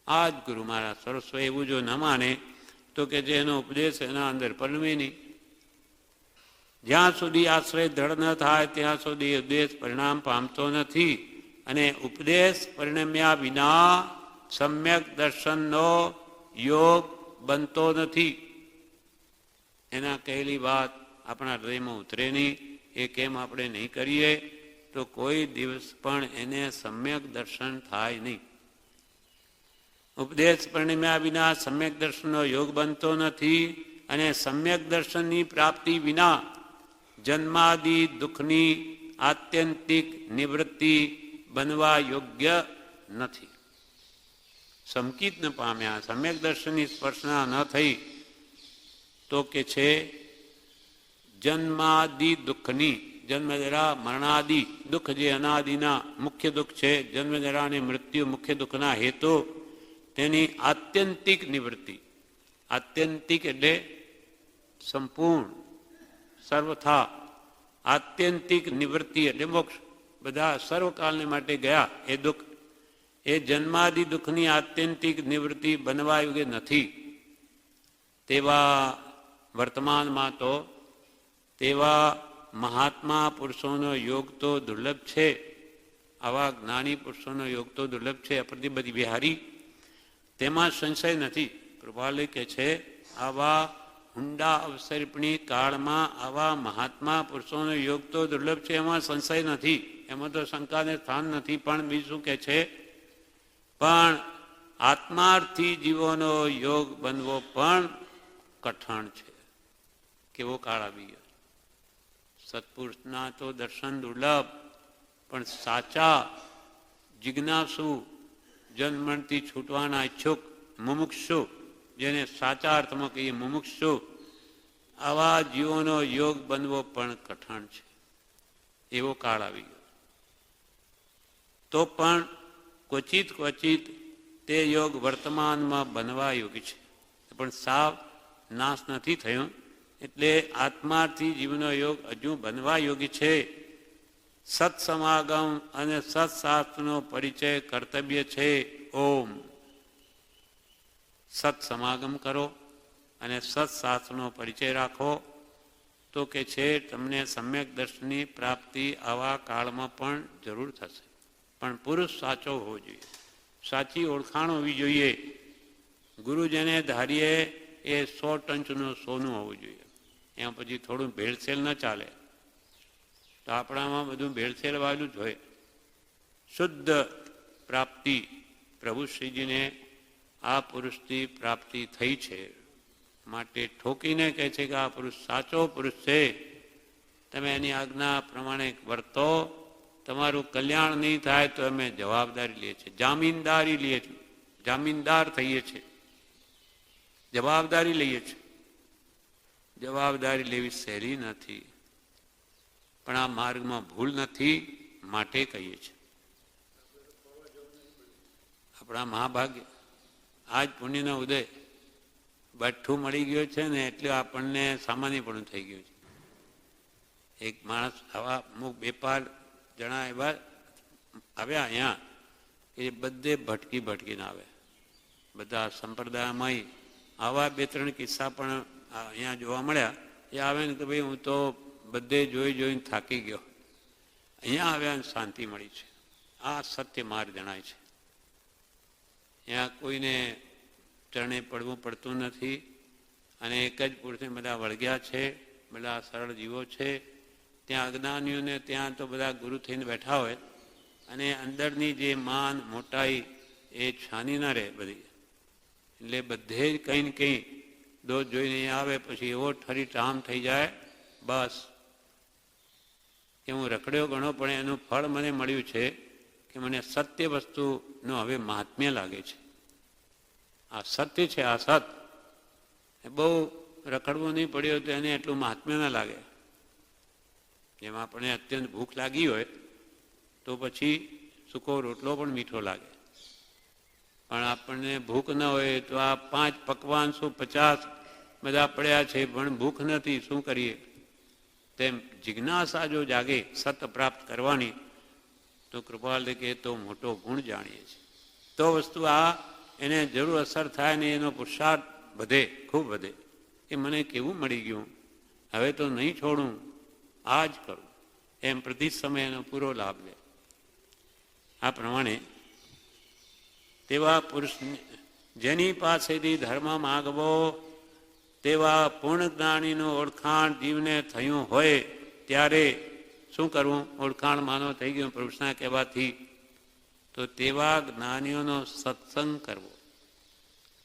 આ જ ગુરુ મારા સર્વસ્વ, એવું જો ન માને તો કે જે એનો ઉપદેશ એના અંદર પરિણમે નહીં. જ્યાં સુધી આશ્રય દ્રઢ ન થાય ત્યાં સુધી ઉપદેશ પરિણામ પામતો નથી. અને ઉપદેશ પરિણમ્યા વિના સમ્યક દર્શનનો યોગ બનતો નથી. એના કહેલી વાત આપણા હૃદયમાં ઉતરે નહીં. એ કેમ આપણે નહીં કરીએ તો કોઈ દિવસ પણ એને સમ્યક દર્શન થાય નહીં. ઉપદેશ પરિણમ્યા વિના સમ્યક દર્શનનો યોગ બનતો નથી. અને સમ્યક દર્શનની પ્રાપ્તિ વિના જન્માદિ દુઃખની આત્યંતિક નિવૃત્તિ બનવા યોગ્ય નથી. સંકિત ન પામ્યા, સમ્યક દર્શનની સ્પર્શના ન થઈ તો કે છે જન્માદિ દુઃખની, જન્મજરા મરણાદિ દુઃખ જે અનાદિના મુખ્ય દુઃખ છે, જન્મજરા અને મૃત્યુ મુખ્ય દુઃખના હેતુ, તેની આત્યંતિક નિવૃત્તિ. આત્યંતિક એટલે સંપૂર્ણ, સર્વથા. આત્યંતિક નિવૃત્તિ એટલે મોક્ષ. બધા સર્વકાલને માટે ગયા એ દુઃખ, એ જન્માદિ દુઃખની આત્યંતિક નિવૃત્તિ બનવા યોગ્ય નથી. તેવા વર્તમાનમાં તો તેવા મહાત્મા પુરુષોનો યોગ તો દુર્લભ છે, આવા જ્ઞાની પુરુષોનો યોગ તો દુર્લભ છે, અપ્રતિબદ્ધ વિહારી, તેમાં સંશય નથી. કૃપાલય કે છે આવા ઊંડા અવસર્પણી કાળમાં આવા મહાત્મા પુરુષોનો યોગ તો દુર્લભ છે, એમાં સંશય નથી, એમાં તો શંકાને સ્થાન નથી. પણ બીજું કે છે પણ આત્માર્થી જીવોનો યોગ બનવો પણ કઠણ છે. કેવો કાળ આવી ગયો! સત્પુરુષના તો દર્શન દુર્લભ, પણ સાચા જિજ્ઞાસુ, જન્મથી છૂટવાના ઈચ્છુક મુમુક્ષુ, જેને સાચા અર્થમાં કહીએ મુમુક્ષુ, આવા જીવોનો યોગ બનવો પણ કઠણ છે. એવો કાળ આવી ગયો. તો પણ ક્વચિત ક્વચિત તે યોગ વર્તમાનમાં બનવા યોગી છે, પણ સાવ નાશ નથી થયો. એટલે આત્માથી જીવનો યોગ હજુ બનવા યોગી છે. સત્સમાગમ અને સત્શાસ્ત્રનો પરિચય કર્તવ્ય છે. ઓમ. સત્સમાગમ કરો અને સત્શાસ્ત્રનો પરિચય રાખો તો કે છે તમને સમ્યક દર્શનની પ્રાપ્તિ આવા કાળમાં પણ જરૂર થશે. પણ પુરુષ સાચો હોવો જોઈએ, સાચી ઓળખાણ હોવી જોઈએ. ગુરુ જેને ધારીએ એ 100 ટંચનું સોનું હોવું જોઈએ. એમાં પછી થોડું ભેળસેળ ન ચાલે. તો આપણામાં બધું ભેળસેળ વાળું જ હોય. શુદ્ધ પ્રાપ્તિ પ્રભુ શ્રીજીને આ પુરુષથી પ્રાપ્તિ થઈ છે, માટે ઠોકીને કહે છે કે આ પુરુષ સાચો પુરુષ છે, તમે એની આજ્ઞા પ્રમાણે વર્તો, તમારું કલ્યાણ નહીં થાય તો અમે જવાબદારી લઈએ છીએ, જામીનદારી લઈએ છીએ, જામીનદાર થઈએ છીએ, જવાબદારી લઈએ છીએ. જવાબદારી લેવી સહેલી નથી, પણ આ માર્ગમાં ભૂલ નથી, માટે કહીએ છીએ. આપણા મહાભાગ્ય આજ પુણ્યનો ઉદય બઠ્ઠું મળી ગયો છે ને, એટલે આપણને સામાન્યપણું થઈ ગયું છે. એક માણસ આવા અમુક 2-5 જણા એવા આવ્યા અહીંયા કે બધે ભટકીને આવે. બધા સંપ્રદાયમાં આવા 2-3 કિસ્સા પણ અહીંયા જોવા મળ્યા. એ આવે ને કે ભાઈ હું તો બધે જોઈને થાકી ગયો, અહીંયા આવ્યા ને શાંતિ મળી છે. આ સત્ય માર્ગ જણાય છે. ત્યાં કોઈને ચરણે પડવું પડતું નથી, અને એક જ પુરુષને બધા વળગ્યા છે, બધા સરળ જીવો છે. ત્યાં અજ્ઞાનીઓને ત્યાં તો બધા ગુરુ થઈને બેઠા હોય, અને અંદરની જે માન મોટાઈ એ છાની ના રહે બધી. એટલે બધે જ કંઈ ને કંઈ દોષ જોઈને આવે, પછી એવો ઠરી ટામ થઈ જાય બસ કે હું રખડ્યો ગણો, પણ એનું ફળ મને મળ્યું છે કે મને સત્ય વસ્તુનો હવે મહાત્મ્ય લાગે છે. આ સત્ય છે, આ સત બહુ રખડવું નહીં પડ્યું તો એને એટલું મહાત્મ્ય ના લાગે. જેમ આપણે અત્યંત ભૂખ લાગી હોય તો પછી સૂકો રોટલો પણ મીઠો લાગે, પણ આપણને ભૂખ ન હોય તો આ 5 પકવાન 150 બધા પડ્યા છે, પણ ભૂખ નથી, શું કરીએ? તેમ જિજ્ઞાસા જો જાગે સત પ્રાપ્ત કરવાની, તો કૃપાલ કે તો મોટો ગુણ જાણીએ છીએ. તો વસ્તુ આ એને જરૂર અસર થાય ને એનો પુરુષાર્થ વધે, ખૂબ વધે. એ મને કેવું મળી ગયું, હવે તો નહીં છોડું, આ જ કરું, એમ પ્રતિ સમય એનો પૂરો લાભ લે. આ પ્રમાણે તેવા પુરુષ જેની પાસેથી ધર્મ માગવો, તેવા પૂર્ણ જ્ઞાનીનું ઓળખાણ જીવને થયું હોય ત્યારે શું કરવું? ઓળખાણ માનો થઈ ગયું પુરુષના કહેવાથી, તો તેવા જ્ઞાનીઓનો સત્સંગ કરવો.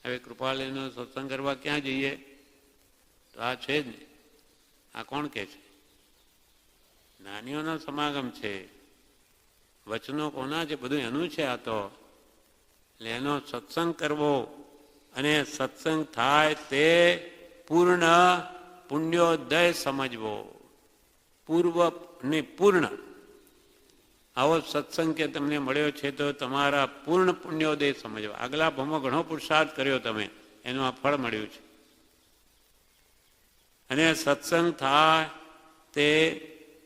હવે કૃપાલયનો સત્સંગ કરવા ક્યાં જઈએ? તો આ છે જ ને, આ કોણ કહે છે? જ્ઞાનીઓનો સમાગમ છે. વચનો કોના છે? બધું એનું છે. આ તો એટલે એનો સત્સંગ કરવો, અને સત્સંગ થાય તે પૂર્ણ પુણ્યોદય સમજવો. પૂર્વ ને પૂર્ણ આવો સત્સંગ કે તમને મળ્યો છે તો તમારા પૂર્ણ પુણ્યોદય સમજવા. આગલા ભાવમાં ઘણો પુરુષાર્થ કર્યો તમે, એનું આ ફળ મળ્યું છે. અને સત્સંગ થાય તે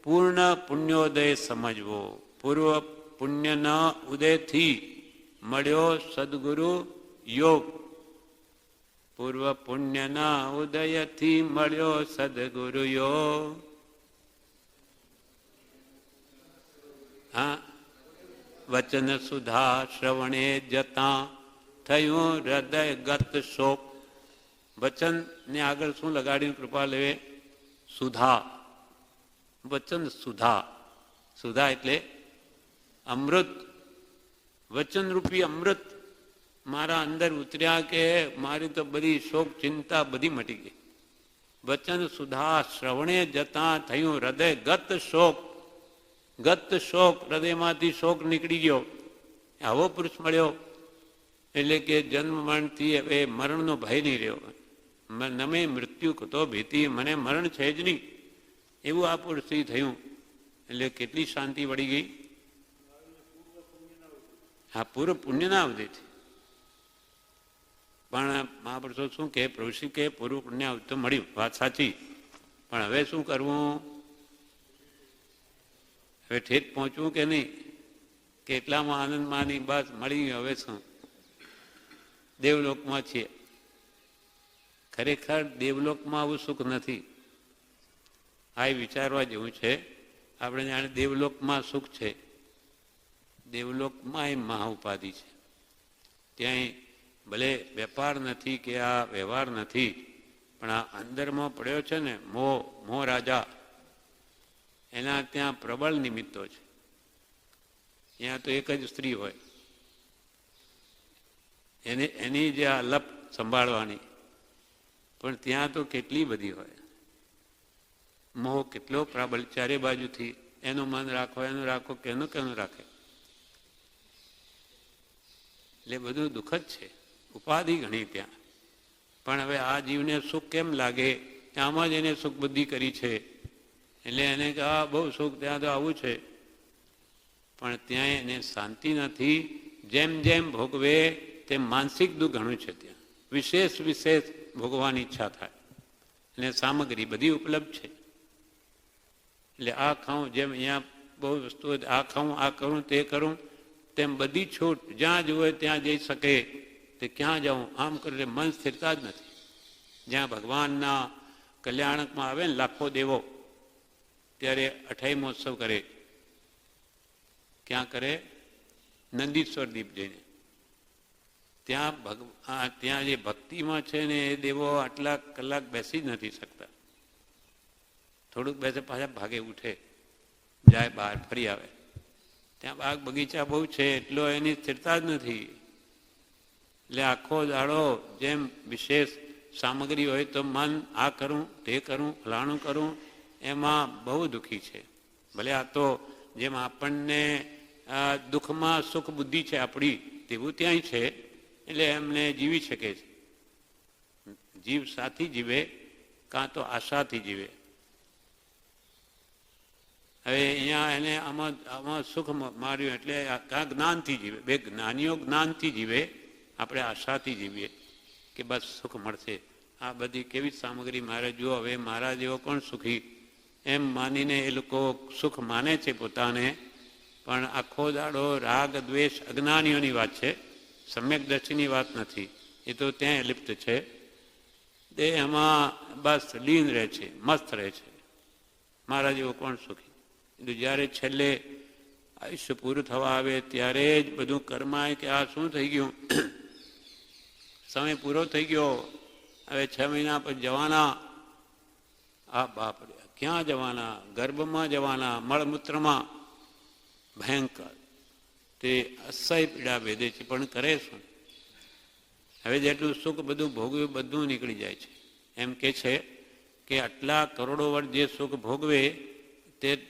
પૂર્ણ પુણ્યોદય સમજવો. પૂર્વ પુણ્યના ઉદયથી મળ્યો સદગુરુ યોગ. પૂર્વ પુણ્યના ઉદયથી મળ્યો સદગુરુ યોગ. હા, વચન સુધા શ્રવણે જતા થયું હૃદય ગત શોક. વચન ને આગળ શું લગાડીને કૃપા લેવે? સુધા. વચન સુધા. સુધા એટલે અમૃત. વચનરૂપી અમૃત મારા અંદર ઉતર્યા કે મારી તો બધી શોક ચિંતા બધી મટી ગઈ. વચન સુધા શ્રવણે જતા થયું હૃદય ગત શોક. ગત શોક, હૃદયમાંથી શોક નીકળી ગયો. આવો પુરુષ મળ્યો એટલે કે જન્મ મરણથી હવે મરણનો ભય નહીં રહ્યો. નમે મૃત્યુ કતો ભીતિ, મને મરણ છે જ નહીં એવું આ પુરુષથી થયું. એટલે કેટલી શાંતિ વળી ગઈ. હા, પૂર્વ પુણ્યના અવધિથી. પણ મહાપુરુષો શું કહે? પ્રભુશ્રી કે પૂર્વ પુણ્ય તો મળ્યું, વાત સાચી, પણ હવે શું કરવું? હવે ઠેઠ પહોંચવું કે નહીં? કેટલામાં આનંદમાંની બસ મળી ગયું, હવે શું? દેવલોકમાં છીએ. ખરેખર દેવલોકમાં આવું સુખ નથી. આ વિચારવા જેવું છે. આપણે જાણે દેવલોકમાં સુખ છે. દેવલોકમાં એ મહાઉપાધિ છે. ત્યાંય ભલે વેપાર નથી કે આ વ્યવહાર નથી, પણ આ અંદરમાં પડ્યો છે ને મોહ રાજા, એના ત્યાં પ્રબળ નિમિત્તો છે. ત્યાં તો એક જ સ્ત્રી હોય, એની જે આ લપ સંભાળવાની, પણ ત્યાં તો કેટલી બધી હોય. મોહ કેટલો પ્રબળ, ચારે બાજુથી એનું મન રાખો, એનું રાખો, કેનું રાખે. એટલે બધું દુઃખ જ છે, ઉપાધિ ઘણી ત્યાં. પણ હવે આ જીવને સુખ કેમ લાગે? આમાં જ એને સુખ બુદ્ધિ કરી છે એટલે એને કે આ બહુ સુખ, ત્યાં તો આવું છે. પણ ત્યાં એને શાંતિ નથી. જેમ જેમ ભોગવે તેમ માનસિક દુઃખ ઘણું છે. ત્યાં વિશેષ ભોગવાની ઈચ્છા થાય. અને સામગ્રી બધી ઉપલબ્ધ છે. એટલે આ ખાઉં, જેમ અહીંયા બહુ વસ્તુ, આ ખાઉં, આ કરું, તે કરું, તેમ બધી છૂટ. જ્યાં જુએ ત્યાં જઈ શકે. તે ક્યાં જાઉં, આમ કરે, મન સ્થિરતા જ નથી. જ્યાં ભગવાનના કલ્યાણકમાં આવે ને લાખો દેવો, ત્યારે 28 મહોત્સવ કરે. ક્યાં કરે? નંદીશ્વર દીપ જઈને. ત્યાં જે ભક્તિમાં છે ને એ દેવો આટલા કલાક બેસી જ નથી શકતા. થોડુંક બેસે પાછા ભાગે ઉઠે, જાય બહાર, ફરી આવે. ત્યાં બાગ બગીચા બહુ છે, એટલો એની સ્થિરતા જ નથી. એટલે આખો દાડો જેમ વિશેષ સામગ્રી હોય તો મન આ કરું, તે કરું, ફલાણું કરું, એમાં બહુ દુઃખી છે. ભલે આ તો જેમ આપણને દુઃખમાં સુખ બુદ્ધિ છે આપણી, તેવું ત્યાંય છે. એટલે એમને જીવી શકે છે. જીવ સાથી જીવે, કાં તો આશાથી જીવે. હવે અહીંયા એને આમાં સુખ માર્યું એટલે કાં જ્ઞાનથી જીવે. બે જ્ઞાનીઓ જ્ઞાનથી જીવે, આપણે આશાથી જીવીએ કે બસ સુખ મળશે. આ બધી કેવી સામગ્રી મારે જુઓ, હવે મારા જેવો કોણ સુખી, એમ માનીને એ લોકો સુખ માને છે પોતાને. પણ આખો દાડો રાગ દ્વેષ અજ્ઞાનીઓની વાત છે, સમ્યક દ્રષ્ટિની વાત નથી. એ તો ત્યાં લિપ્ત છે. તે એમાં બસ લીન રહે છે, મસ્ત રહે છે. મારા જેવો કોણ સુખી? જ્યારે છેલ્લે આયુષ્ય પૂરું થવા આવે ત્યારે જ બધું કર્માય કે આ શું થઈ ગયું, સમય પૂરો થઈ ગયો, હવે 6 મહિના પછી જવાના. આ બાપરે, ક્યાં જવાના? ગર્ભમાં જવાના, મળમૂત્રમાં. ભયંકર. તે અસહ્ય પીડા વેદે છે, પણ કરે શું? હવે જેટલું સુખ બધું ભોગવ્યું બધું નીકળી જાય છે. એમ કે છે કે આટલા કરોડો વર્ષ જે સુખ ભોગવે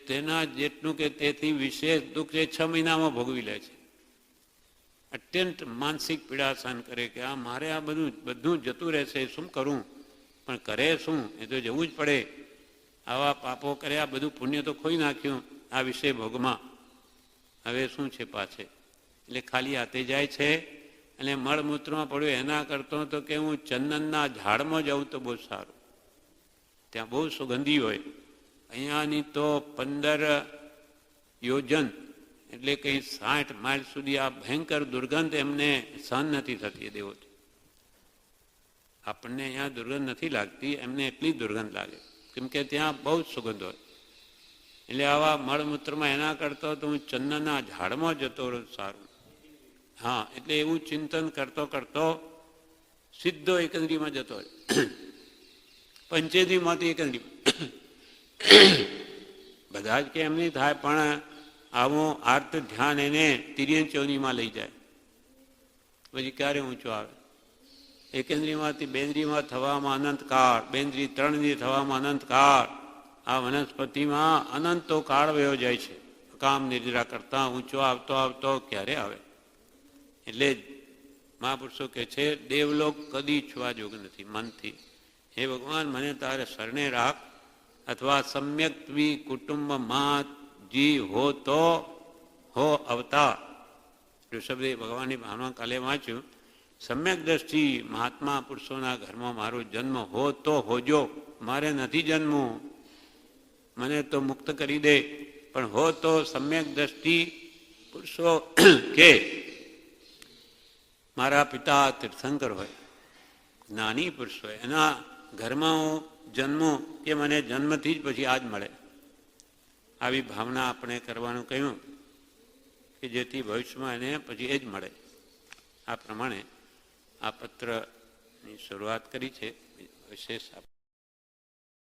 તેના જેટલું કે તેથી વિશેષ દુઃખ એ 6 મહિનામાં ભોગવી લે છે. અત્યંત માનસિક પીડા સહન કરે કે આ મારે આ બધું જતું રહેશે, શું કરું? પણ કરે શું? એ તો જવું જ પડે. આવા પાપો કર્યા, બધું પુણ્ય તો ખોઈ નાખ્યું આ વિષય ભોગમાં. હવે શું છે પાછે? એટલે ખાલી હાથે જાય છે. અને મળમૂત્રમાં પડ્યું એના કરતો તો કે હું ચંદનના ઝાડમાં જાઉં તો બહુ સારું, ત્યાં બહુ સુગંધી હોય. અહીંયાની તો 15 યોજન એટલે કંઈ 60 માઇલ સુધી આ ભયંકર દુર્ગંધ એમને સહન નથી થતી એ દેવોથી. આપણને અહીંયા દુર્ગંધ નથી લાગતી, એમને એટલી દુર્ગંધ લાગે, કેમ કે ત્યાં બહુ જ સુગંધ હોય. એટલે આવા મળમૂત્રમાં એના કરતો તો હું ચંદનના ઝાડમાં જતો રહું સારું. હા, એટલે એવું ચિંતન કરતો કરતો સીધો એકંદરીમાં જતો રહે, પંચેન્દ્રિયમાંથી એકંદરીમાં. બધા જ કે એમ નહીં થાય, પણ આવું આર્ત ધ્યાન એને તિર્યંચોનીમાં લઈ જાય, પછી ક્યારે ઊંચો આવે. એકેન્દ્રીયમાંથી બેન્દ્રીયમાં થવામાં અનંતકાળ, બેન્દ્રી ત્રણની થવામાં અનંતકાળ, આ વનસ્પતિમાં અનંતો કાળ વયો જાય છે. કામ નિદ્રા કરતા ઊંચો આવતો આવતો ક્યારે આવે. એટલે જ મહાપુરુષો કહે છે દેવલોક કદી ઈચ્છવા જોગ નથી મનથી. હે ભગવાન, મને તારે શરણે રાખ, અથવા સમ્યક ત્વી કુટુંબમાં જી હો તો હો અવતાર. ઋષભદેવ ભગવાનની ભાવના કાલે વાંચ્યું. સમ્યક દ્રષ્ટિ મહાત્મા પુરુષોના ઘરમાં મારો જન્મ હો તો હોજો, મારે નથી જન્મવું, મને તો મુક્ત કરી દે, પણ હો તો સમ્યક દ્રષ્ટિ પુરુષો કે મારા પિતા તીર્થંકર હોય, જ્ઞાની પુરુષ હોય, એના ઘરમાં હું જન્મું કે મને જન્મથી જ પછી આજ મળે. આવી ભાવના આપણે કરવાનું કહ્યું કે જેથી ભવિષ્યમાં એને પછી એ જ મળે. આ પ્રમાણે આ પત્રની શરૂઆત કરી છે. વિશેષ